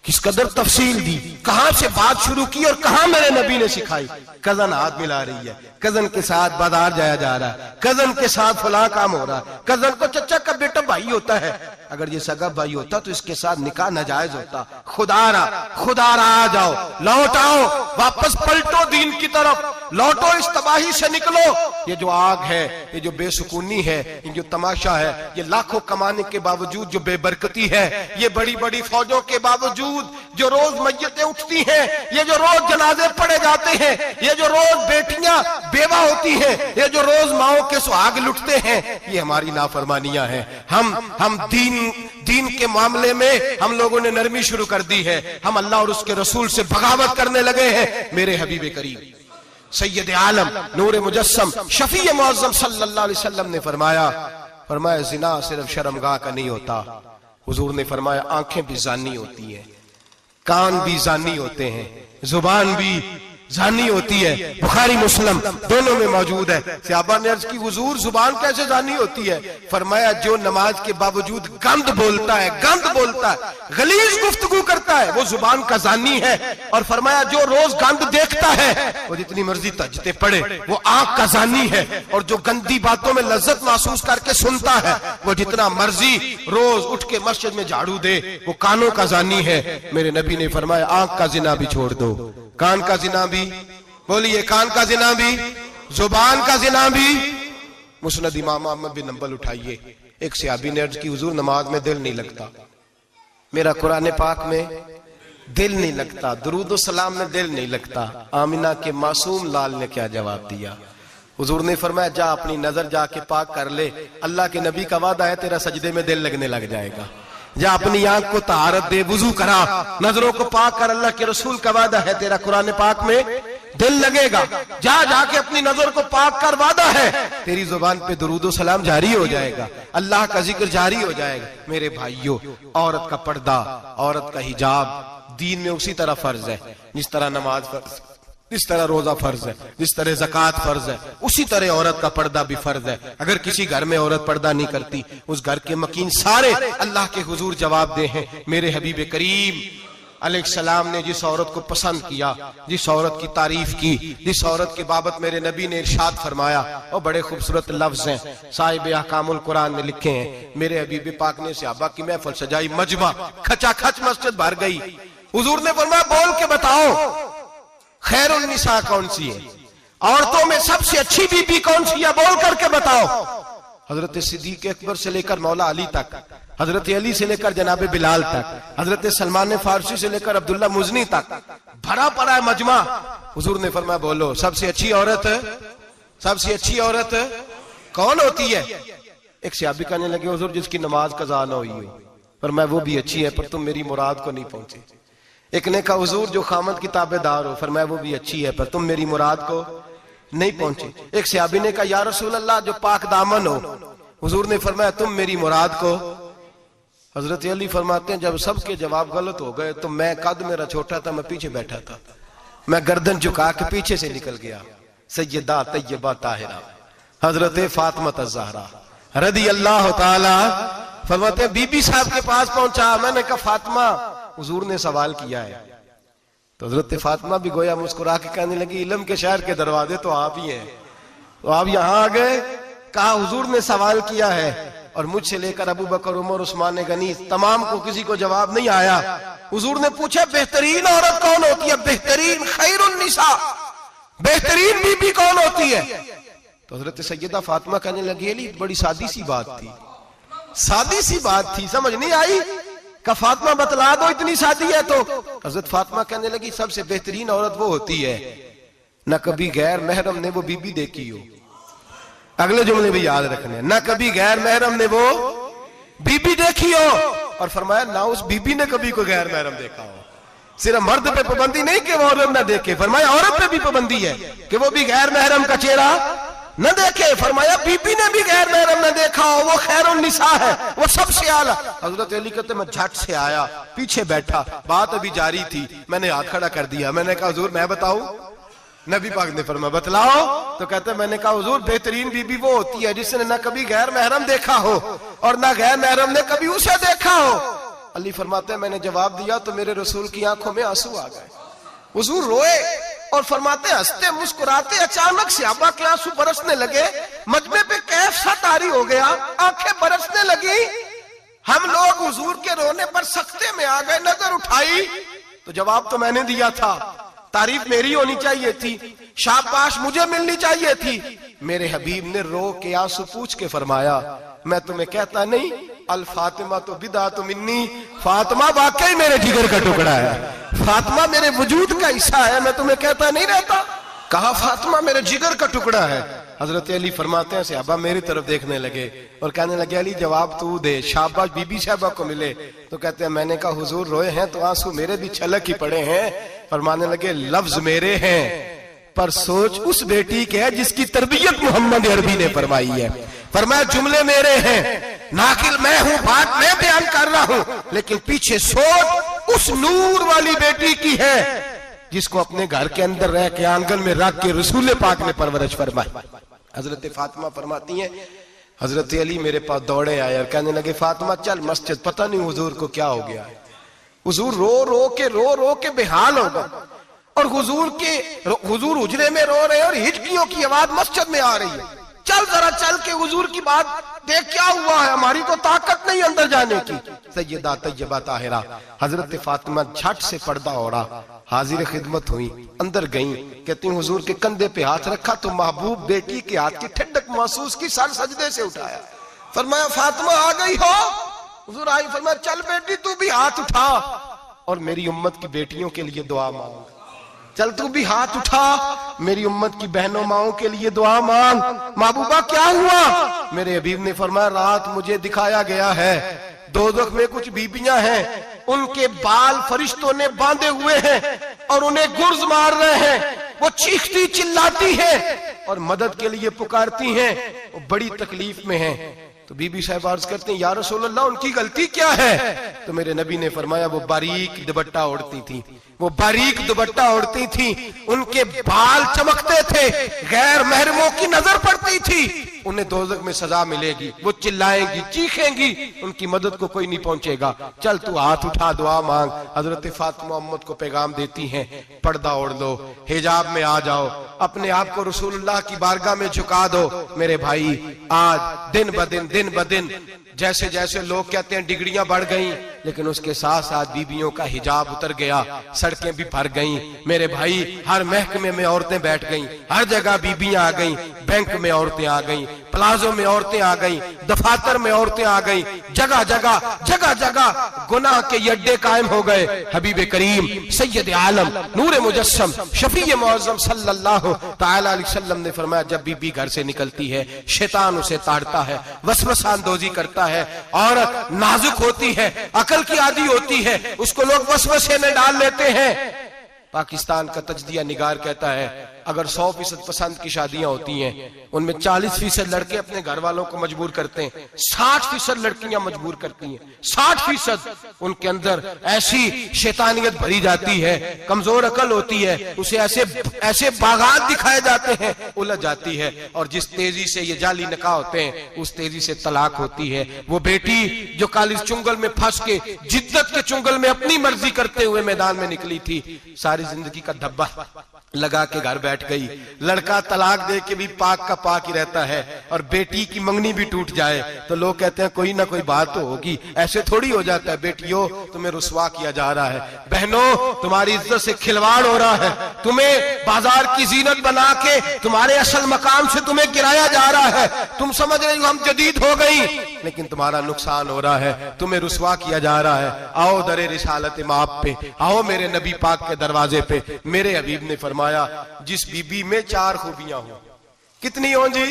किस कदर तफसील दी, कहां से बात शुरू की और कहां मेरे नबी ने सिखाई। कजन हाथ मिला रही है, कजन के साथ बाजार जाया जा रहा है, कजन के साथ फला काम हो रहा है, कजन को चचा का बेटा भाई होता है, अगर ये सगा भाई होता तो इसके साथ निकाह नाजायज होता। खुदारा आ जाओ, लौट आओ, वापस पलटो दीन की तरफ, लौटो, इस तबाही से निकलो। ये जो आग है, ये जो बेसुकूनी है, ये जो तमाशा है, ये लाखों कमाने के बावजूद जो बेबरकती है, ये बड़ी बड़ी फौजों के बावजूद जो रोज मैयतें उठती हैं, ये जो रोज जनाजे पड़े जाते हैं, ये जो रोज बेटियां बेवा होती हैं, ये जो रोज माओ के सुहाग लुटते हैं, ये हमारी नाफरमानियां हैं। हम दीन के मामले में हम लोगों ने नरमी शुरू कर दी है, हम अल्लाह और उसके रसूल से बगावत करने लगे हैं। मेरे हबीब करीम सैयद आलम नूर मुजस्सम शफी मुअज्जम सल्लल्लाहु अलैहि वसल्लम ने फरमाया जिना सिर्फ शर्मगाह का नहीं होता, हुजूर ने फरमाया आंखें भी जानी होती हैं, कान भी जानी होते हैं, जुबान भी जानी होती है। बुखारी मुस्लिम दोनों में मौजूद है। सहाबा ने अर्ज की हुजूर जुबान कैसे जानी होती है? फरमाया जो नमाज के बावजूद गंद बोलता है, गलीज गुफ्तगू करता है, वो जुबान का जानी है। और फरमाया जो रोज गंद देखता है, वो जितनी मर्जी तजते पड़े, वो आंख का जानी है। और जो गंदी बातों में लज्जत महसूस करके सुनता है, वो जितना मर्जी रोज उठ के मस्जिद में झाड़ू दे, वो कानों का जानी है। मेरे नबी ने फरमाया आंख का जिना भी छोड़ दो, कान का जिना भी, बोलिए कान का जिना भी, जुबान का जिना भी। मुस्नद इमाम अहमद बिन हंबल उठाइए, एक सहाबी ने अर्ज की हुजूर नमाज में दिल नहीं लगता, मेरा कुरान पाक में दिल नहीं लगता, दुरूद व सलाम में दिल नहीं लगता। आमिना के मासूम लाल ने क्या जवाब दिया? हुजूर ने फरमाया जा अपनी नजर जाके पाक कर ले, अल्लाह के नबी का वादा है तेरा सजदे में दिल लगने लग जाएगा। जा अपनी आंख को तहारत दे, वुजू करा, नजरों को पाक कर, अल्लाह के रसूल का वादा है तेरा कुरान पाक में दिल लगेगा, जा जाके अपनी नजर को पाक कर वादा है तेरी जुबान पे दुरूद सलाम जारी हो जाएगा, अल्लाह का जिक्र जारी हो जाएगा। मेरे भाइयों, औरत का पर्दा, औरत का हिजाब दीन में उसी तरह फर्ज है जिस तरह नमाज फर्ज, जिस तरह रोजा फर्ज है, जिस तरह ज़कात फर्ज है, उसी तरह औरत का पर्दा भी फर्ज है। अगर किसी घर में औरत पर्दा नहीं करती, उस घर के मकीन सारे अल्लाह के हुजूर जवाब दे हैं। मेरे हबीब करीम अलैहिस्सलाम ने जिस औरत को पसंद किया, जिस औरत की तारीफ की, जिस औरत के बाबत मेरे नबी ने इरशाद फरमाया, और बड़े खूबसूरत लफ्ज हैं साहिब अहकामुल कुरान में लिखे हैं। मेरे हबीब पाक ने सहाबा की महफिल सजाई, मजमा खचाखच मस्जिद भर गई। हुजूर ने फरमाया बोल के बताओ खैरुन निसा कौन सी है, औरतों में सबसे अच्छी बीबी कौन सी है, बोल करके बताओ। हजरत सिद्दीक अकबर से लेकर मौला अली तक, हजरत अली से लेकर जनाब बिलाल तक, हजरत सलमान फारसी से लेकर अब्दुल्ला मुजनी तक भरा पड़ा है मजमा। हुजूर ने फरमाया बोलो सबसे अच्छी औरत, सबसे अच्छी औरत कौन होती है? एक सहाबी कहने लगे हुजूर जिसकी नमाज कज़ा ना हुई हो। फरमाया वो भी अच्छी है पर तुम मेरी मुराद को नहीं पहुंचे। एक ने कहा हुजूर जो खामद की ताबेदार हो। फरमाया वो भी अच्छी है पर तुम मेरी मुराद को नहीं पहुंचे। एक सहाबी ने कहा या रसूल अल्लाह जो पाक दामन हो। हुजूर ने फरमाया तुम मेरी मुराद को। हजरत अली फरमाते हैं जब सबके जवाब गलत हो गए तो मैं, कद मेरा छोटा था, मैं पीछे बैठा था, मैं गर्दन झुका के पीछे से निकल गया। सैयदा तैयबा ताहिरा हजरत फातिमा ज़हरा रदी अल्लाह ताला फरमाते हैं बीबी साहब के पास पहुंचा। मैंने कहा फातिमा हुजूर ने सवाल किया है। तो हजरत फातिमा भी गोया मुस्कुरा के कहने लगी इल्म के शहर के दरवाजे तो आप ही हैं, तो आप यहां आ गए। कहा हुजूर ने सवाल किया है और मुझसे लेकर अबू बकर, उमर, उस्मान गनी तमाम को किसी को जवाब नहीं आया। हुजूर ने पूछा बेहतरीन औरत कौन होती है, बेहतरीन खैरुन निसा, बेहतरीन बीबी कौन होती है? तो हजरत सैयदा फातिमा कहने लगी अली बड़ी सादी सी बात थी, सादी सी बात थी, समझ नहीं आई। का फातिमा बतला दो इतनी सादी है। तो हजरत फातिमा कहने लगी सबसे बेहतरीन औरत वो होती है न कभी गैर महरम ने वो बीबी देखी हो। अगले जुमले भी याद रखने, न कभी गैर महरम ने वो बीबी देखी हो, और फरमाया ना उस बीबी ने कभी कोई गैर महरम देखा हो। सिर्फ मर्द पे पाबंदी नहीं कि वो औरत ना देखे, फरमाया औरत पे भी पाबंदी है कि वो भी गैर महरम का चेहरा न देखे। फरमाया बीबी ने भी गैर महरम न देखा हो, वो खैरुन निसा है, वो सबसे आला। हजरत अली कहते मैं झट से आया, पीछे बैठा, बात अभी जारी थी, मैंने हाथ खड़ा कर दिया। मैंने कहा हुजूर मैं बताऊं? नबी पाक ने फरमाया बतलाओ। तो कहते मैंने कहा हुजूर बेहतरीन बीबी वो होती है जिसने न कभी गैर महरम देखा हो और न गैर महरम ने कभी उसे देखा हो। अली फरमाते हैं मैंने जवाब दिया तो मेरे रसूल की आंखों में आंसू आ गए। हुजूर रोए और फरमाते हंसते मुस्कुराते अचानक सहाबा के आंसू बरसने लगे, मजमे पे कैफ सा तारी हो गया, आंखें बरसने लगी। हम लोग हुजूर के रोने पर सख्ते में आ गए। नजर उठाई तो जवाब तो मैंने दिया था, तारीफ मेरी होनी चाहिए थी, शाबाश मुझे मिलनी चाहिए थी। मेरे हबीब ने रो के आंसू पूछ के फरमाया मैं तुम्हें कहता नहीं अल फातिमा तो बिदा तो मिन्नी, फातिमा वाकई मेरे जिगर का टुकड़ा है, फातिमा मेरे वजूद का हिस्सा है, मैं तुम्हें कहता नहीं रहता। कहा फातिमा मेरे जिगर का टुकड़ा है। हजरत अली फरमाते हैं सहाबा मेरी तरफ देखने लगे और कहने लगे अली जवाब तू दे, शाबाश बीबी साहबा को मिले। तो कहते हैं मैंने कहा हुजूर रोए हैं तो आंसू मेरे भी छलक ही पड़े हैं। फरमाने लगे लफ्ज मेरे हैं पर सोच उस बेटी के है जिसकी तरबियत मोहम्मद अरबी ने फरमाई है। फरमाया जुमले मेरे हैं, नाकिल मैं हूं, बात मैं बयान कर रहा हूं, लेकिन पीछे सोच उस नूर वाली बेटी की है जिसको अपने घर के अंदर रह के आंगन में रख के रसूल पाक ने परवरिश फरमाई। हजरत फातिमा फरमाती है हजरत अली मेरे पास दौड़े आए और कहने लगे फातिमा चल मस्जिद, पता नहीं हुजूर को क्या हो गया है। हुजूर रो रो के बेहाल हो गए और हुजूर हुजरे में रो रहे और हिचकियों की आवाज मस्जिद में आ रही है। चल जरा चल के हुजूर की बात देख क्या हुआ है, हमारी तो ताकत नहीं अंदर जाने की। सैयदा तैयबा ताहिरा हजरत फातिमा झट से पर्दा ओढ़ा, हाजिर खिदमत हुई, अंदर गई। कहती हुजूर के कंधे पे हाथ रखा तो महबूब बेटी के हाथ की ठंडक महसूस की, सर सजदे से उठाया। फरमाया फातिमा आ गई हो? हुजूर आई। फरमाया चल बेटी तू भी हाथ उठा और मेरी उम्मत की बेटियों के लिए दुआ मांग। चल तू भी हाथ उठा, मेरी उम्मत की बहनों माओं के लिए दुआ मांग। महबूबा क्या हुआ? मेरे हबीब ने फरमाया रात मुझे दिखाया गया है दोज़ख में कुछ बीबियां हैं, उनके बाल फरिश्तों ने बांधे हुए हैं और उन्हें गुर्ज मार रहे हैं। वो चीखती चिल्लाती हैं और मदद के लिए पुकारती हैं, वो बड़ी तकलीफ में हैं। तो बीबी साहब अर्ज करते हैं, या रसूल अल्लाह उनकी गलती क्या है? तो मेरे नबी ने फरमाया, वो बारीक दुपट्टा ओढ़ती थी, वो बारीक दुपट्टा ओढ़ती थी, उनके बाल चमकते थे, गैर महरमों की नजर पड़ती थी, उन्हें दोज़ख में सजा मिलेगी, वो चिल्लाएंगी, चीखेंगी, उनकी मदद को कोई नहीं पहुंचेगा। चल तू हाथ उठा, दुआ मांग। हजरत फातिमा उम्मत को पैगाम देती हैं, पर्दा ओढ़ लो, हिजाब में आ जाओ, अपने आप को रसूलुल्लाह की बारगाह में झुका दो। मेरे भाई, आज दिन ब दिन जैसे जैसे लोग कहते हैं डिग्रियां बढ़ गई, लेकिन उसके साथ साथ बीबियों का हिजाब उतर गया, सड़कें भी भर गईं। मेरे भाई, हर महकमे में औरतें बैठ गईं, हर जगह बीबियां आ गईं, बैंक में औरतें आ गईं, प्लाजो में औरतें आ गईं, दफातर में औरतें आ गईं, जगह जगह गुनाह के अड्डे कायम हो गए। हबीब करीम सैयद आलम नूर मुजस्सम शफी मुअज़्ज़म सल्लल्लाहु तआला अलैहि वसल्लम ने फरमाया, जब बीबी घर से निकलती है, शैतान उसे ताड़ता है, वसवसा अंदोजी करता है। औरत नाजुक होती है, अकल की आदी होती है, उसको लोग वसवसे में डाल लेते हैं। पाकिस्तान का तजदिया निगार कहता है, अगर 100% पसंद की शादियां होती हैं, उनमें 40% लड़के अपने घर वालों को मजबूर करते हैं, 60% लड़कियां मजबूर करती हैं। 60% उनके अंदर ऐसी शैतानियत भरी जाती है, कमजोर अकल होती है, उसे ऐसे बागात दिखाए जाते हैं, उलझ जाती है। और जिस तेजी से ये जाली निकाह होते हैं, उस तेजी से तलाक होती है। वो बेटी जो काली चुंगल में फंस के, जिद्दत के चुंगल में अपनी मर्जी करते हुए मैदान में निकली थी, सारी जिंदगी का धब्बा लगा के घर बैठ गई। लड़का तलाक दे के भी पाक का पाक ही रहता है, और बेटी की मंगनी भी टूट जाए तो लोग कहते हैं कोई ना कोई बात तो होगी। ऐसे थोड़ी हो जाता है। बेटियों, तुम्हें रुसवा किया जा रहा है, बहनों तुम्हारी इज्जत से खिलवाड़ हो रहा है, तुम्हें बाजार की जीनत बना के तुम्हारे असल मकाम से तुम्हें गिराया जा रहा है। तुम समझ रहे हो हम जदीद हो गई, लेकिन तुम्हारा नुकसान हो रहा है, तुम्हें रुसवा किया जा रहा है। आओ दरे रिसालत माप पे, आओ मेरे नबी पाक के दरवाजे पे। मेरे हबीब ने फरमाया, जिस बीबी में 4 खूबियां हो, कितनी हो जी?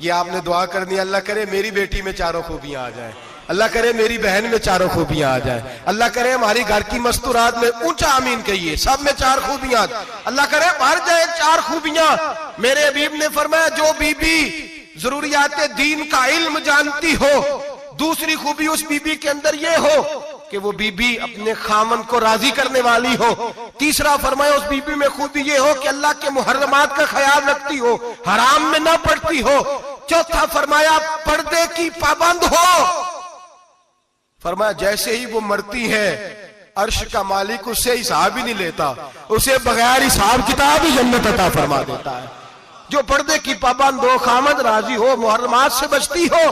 ये आपने दुआ करनी, अल्लाह करे मेरी बेटी में 4 खूबियां आ जाए, अल्लाह करे मेरी बहन में 4 खूबियां आ जाए, अल्लाह करे हमारी घर की मस्तूरात में, ऊंचा आमीन कहिए, सब में 4 खूबियां, अल्लाह करे भर जाए 4 खूबियां। मेरे हबीब ने फरमाया, जो बीबी जरूरियात दीन का इल्म जानती हो, दूसरी खूबी उस बीबी के अंदर ये हो कि वो बीबी अपने खामन को राजी करने वाली हो। तीसरा फरमाया, उस बीबी में खूबी ये हो कि अल्लाह के मुहर्रमात का ख्याल रखती हो, हराम में ना पड़ती हो। चौथा फरमाया, पर्दे की पाबंद हो। फरमाया, जैसे ही वो मरती है, अर्श का मालिक उससे हिसाब ही नहीं लेता, उसे बगैर हिसाब किताब ही जन्नत अता फरमा देता है। जो पर्दे की पाबंद हो, खामद राजी हो, मुहर्रमात से बचती हो,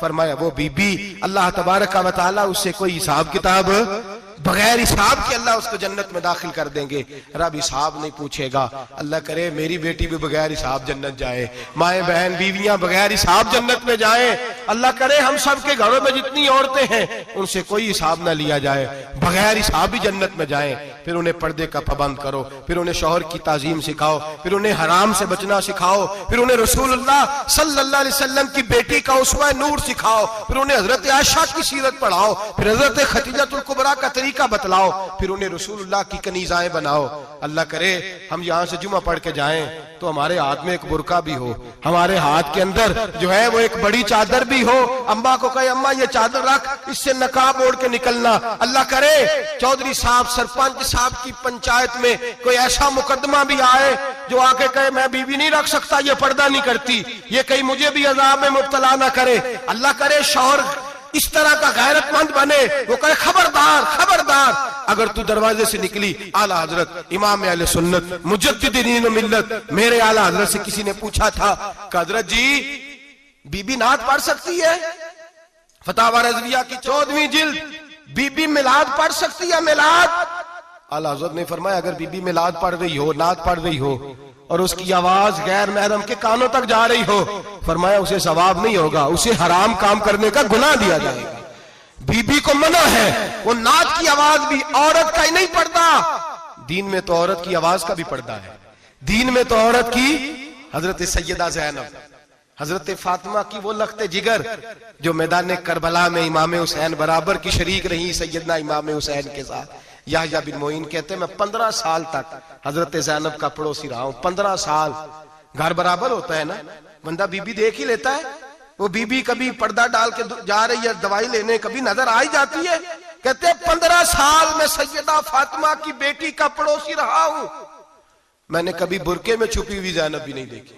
फरमाया वो बीबी अल्लाह तबारक व तआला उससे कोई हिसाब किताब, बगैर हिसाब के अल्लाह उसको जन्नत में दाखिल कर देंगे। रब हिसाब नहीं पूछेगा। अल्लाह करे मेरी बेटी भी बगैर हिसाब जन्नत जाए, माए बहन बीवियां बगैर हिसाब जन्नत में जाए। अल्लाह करे हम सब के घरों में जितनी औरतें हैं उनसे कोई हिसाब ना लिया जाए, बगैर हिसाब भी जन्नत में जाए। फिर उन्हें पर्दे का पाबंद करो, फिर उन्हें शौहर की ताजीम सिखाओ, फिर उन्हें हराम से बचना सिखाओ, फिर उन्हें रसूलुल्लाह सल्लल्लाहु अलैहि वसल्लम की बेटी का उस्वा नूर सिखाओ, फिर उन्हें हजरत आयशा की सीरत पढ़ाओ, फिर हजरत खदीजतुल कुबरा का तरीका बतलाओ, फिर उन्हें रसूलुल्लाह की कनीज़ाएं बनाओ। अल्लाह करे हम यहाँ से जुमा पढ़ के जाएं तो हमारे हाथ में एक बुरका भी हो, हमारे हाथ के अंदर जो है वो एक बड़ी चादर भी हो। अम्मा को कहे अम्मा ये चादर रख, इससे नकाब ओढ़ के निकलना। अल्लाह करे चौधरी साहब सरपंच साहब की पंचायत में कोई ऐसा मुकदमा भी आए जो आके कहे मैं बीवी नहीं रख सकता, ये पर्दा नहीं करती, ये कहीं मुझे भी अजाब में मुब्तला ना करे। अल्लाह करे शौहर इस तरह का गैरतमंद बने, वो कहे खबरदार खबरदार, अगर तू दरवाजे से निकली। आला हजरत इमाम अहले सुन्नत मुजद्दिदीन व मिल्लत मेरे आला हजरत से किसी ने पूछा था, हजरत जी बीबी नात पढ़ सकती है? फतावा रज़विया की 14वीं जिल्द, बीबी मिलाद पढ़ सकती है? मिलाद? आला हजरत ने फरमाया अगर बीबी मिलाद पढ़ रही हो, नात पढ़ रही हो और उसकी आवाज गैर महरम के कानों तक जा रही हो, फरमाया उसे सवाब नहीं होगा, उसे हराम काम करने का गुनाह दिया जाएगा। बीबी को मना है, वो नात की आवाज भी औरत का ही नहीं पड़ता, दीन में तो औरत की आवाज का भी पर्दा है। दीन में तो औरत की, हजरत सैयदा ज़ैनब, हजरत फातिमा की वो लख्ते जिगर जो मैदान करबला में इमाम हुसैन बराबर की शरीक रही सैयदना इमाम हुसैन के साथ। याह्या बिन मोइन कहते मैं 15 साल तक हजरत ज़ैनब का पड़ोसी रहा हूं। 15 साल। घर बराबर होता है ना, बंदा बीबी देख ही लेता है। वो बीबी कभी पर्दा डाल के जा रही है दवाई लेने, कभी नजर आ ही जाती है। कहते 15 साल में सैयदा फातिमा की बेटी का पड़ोसी रहा हूं, मैंने कभी बुरके में छुपी हुई ज़ैनब भी नहीं देखी।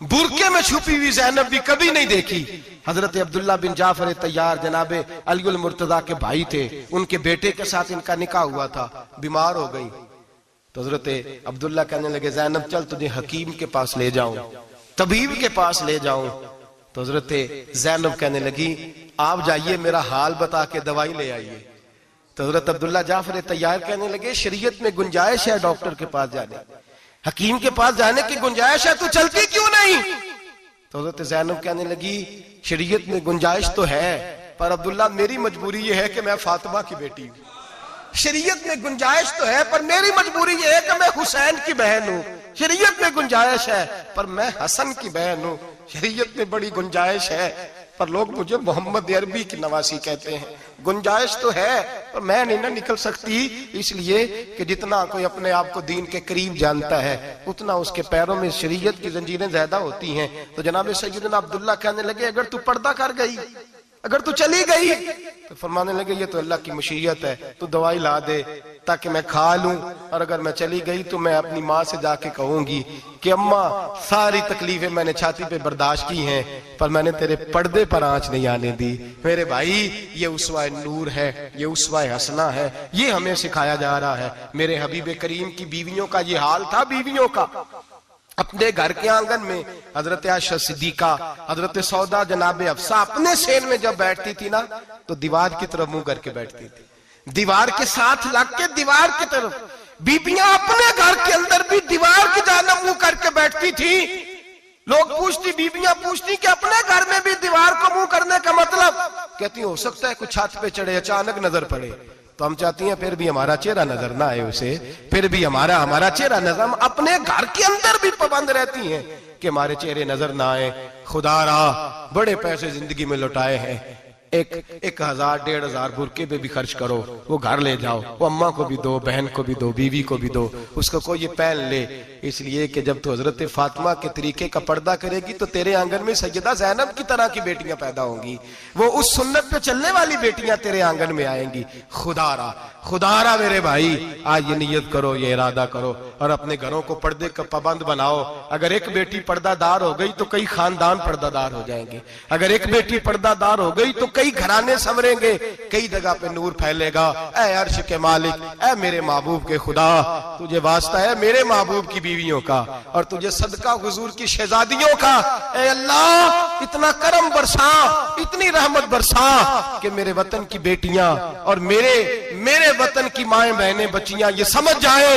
बुरके में छुपी हुई ज़ैनब भी कभी नहीं देखी। हजरत अब्दुल्ला बिन जाफर तैयार जनाबे अली मुर्तजा के भाई थे, उनके बेटे के साथ इनका निकाह हुआ था, बीमार हो गई तो हजरत अब्दुल्ला कहने लगे ज़ैनब चल तुझे हकीम के पास ले जाऊं, तबीब के पास ले जाऊं। तो हजरत ज़ैनब कहने लगी आप जाइए मेरा हाल बता के दवाई ले आइए। तो हजरत अब्दुल्ला जाफर तैयार कहने लगे शरीयत में गुंजाइश है डॉक्टर के पास जाने, हकीम के पास जाने की गुंजाइश है, तू चलती क्यों नहीं? तो हजरत ज़ैनब कहने लगी शरीयत में गुंजाइश तो है पर अब्दुल्ला मेरी मजबूरी ये है कि मैं फातिमा की बेटी हूं। शरीयत में गुंजाइश तो है पर मेरी मजबूरी ये है कि मैं हुसैन की बहन हूं। शरीयत में गुंजाइश है पर मैं हसन की बहन हूं। शरीयत में बड़ी गुंजाइश है पर लोग मुझे मोहम्मद अरबी की नवासी कहते हैं। गुंजाइश तो है पर मैं नहीं ना निकल सकती, इसलिए कि जितना कोई अपने आप को दीन के करीब जानता है उतना उसके पैरों में शरीयत की जंजीरें ज्यादा होती हैं। तो जनाब सैयदना अब्दुल्ला कहने लगे अगर तू पर्दा कर गई, अगर तू चली गई, तो फरमाने लगे ये तो अल्लाह की मशीयत है, तू दवाई ला दे ताकि मैं खा लूं, और अगर मैं चली गई तो मैं अपनी माँ से जाके कहूंगी कि अम्मा सारी तकलीफें मैंने छाती पे बर्दाश्त की हैं पर मैंने तेरे पर्दे पर आंच नहीं आने दी। मेरे भाई ये उसवाए नूर है, ये उसवाए हसना है, ये हमें सिखाया जा रहा है। मेरे हबीब करीम की बीवियों का ये हाल था, बीवियों का अपने घर के आंगन में हजरत आयशा सिद्दीका, हजरत सौदा जनाब अफसा अपने सेन में जब बैठती थी ना तो दीवार की तरफ मुंह करके बैठती थी, दीवार के साथ लग के दीवार की तरफ। बीबियां अपने घर के अंदर भी दीवार की जानब मुंह करके बैठती थी। लोग पूछती, बीबियां पूछती कि अपने घर में भी दीवार को मुंह करने का मतलब? कहती हो सकता है कुछ छत पे चढ़े अचानक नजर पड़े तो हम चाहती हैं फिर भी हमारा चेहरा नजर ना आए उसे, फिर भी हमारा चेहरा नजर, हम अपने घर के अंदर भी पाबंद रहती हैं कि हमारे चेहरे नजर ना आए। खुदा रा बड़े पैसे जिंदगी में लुटाए हैं, 1000 1500 बुरके पे भी खर्च करो, वो घर ले जाओ, वो अम्मा को भी दो, बहन को भी दो, बीवी को भी दो, उसको कोई ये पहन ले। इसलिए कि जब तो हजरत फातिमा के तरीके का पर्दा करेगी तो तेरे आंगन में सैयदा ज़ैनब की तरह की बेटियां पैदा होंगी, वो उस सुन्नत पे चलने वाली बेटियां तेरे आंगन में आएंगी। खुदारा मेरे भाई आज ये नियत करो, ये इरादा करो और अपने घरों को पर्दे का पाबंद बनाओ। अगर एक बेटी पर्दादार हो गई तो कई खानदान पर्दादार हो जाएंगे, अगर एक बेटी पर्दादार हो गई तो कई घराने संवरेंगे, कई जगह पे नूर फैलेगा। ऐ अर्श के मालिक, ऐ मेरे महबूब के खुदा, तुझे वास्ता है मेरे महबूब की बीवियों का और तुझे सदका हुजूर की शहजादियों का। ऐ अल्लाह इतना करम बरसा, इतनी रहमत बरसा कि मेरे वतन की बेटियां और मेरे वतन की माएं बहनें बच्चियां ये समझ जाए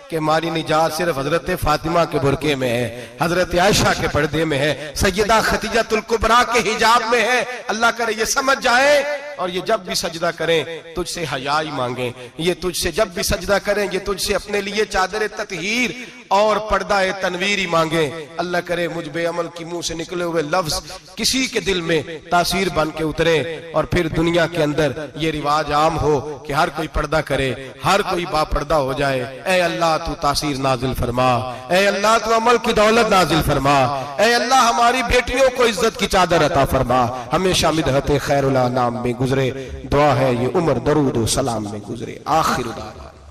कि हमारी निजात सिर्फ हजरत फातिमा के बुरके में है, हजरत आयशा के पर्दे में है, सैयदा खदीजतुल कुबरा के हिजाब में है। अल्लाह करे ये समझ जाए और ये जब भी सजदा करें तुझसे हयाई मांगे, ये तुझसे जब भी सजदा करें ये तुझसे अपने लिए चादर ततहीर और पर्दा तनवीर मांगे। अल्लाह करे मुझ बेअमल की मुंह से निकले हुए लफ्ज किसी के दिल में तासीर बन के उतरे और फिर दुनिया के अंदर ये रिवाज आम हो कि हर कोई पर्दा करे, हर कोई बापर्दा हो जाए। ऐ अल्लाह तू तासीर नाजिल फरमा, ऐ अल्लाह तू अमल की दौलत नाजिल फरमा, ऐ अल्लाह हमारी बेटियों को इज्जत की चादर अता फरमा, हमेशा मिदहत खैरुल अनाम में गुजरे। दुआ है ये उम्र दरूद व सलाम में गुजरे। आखिर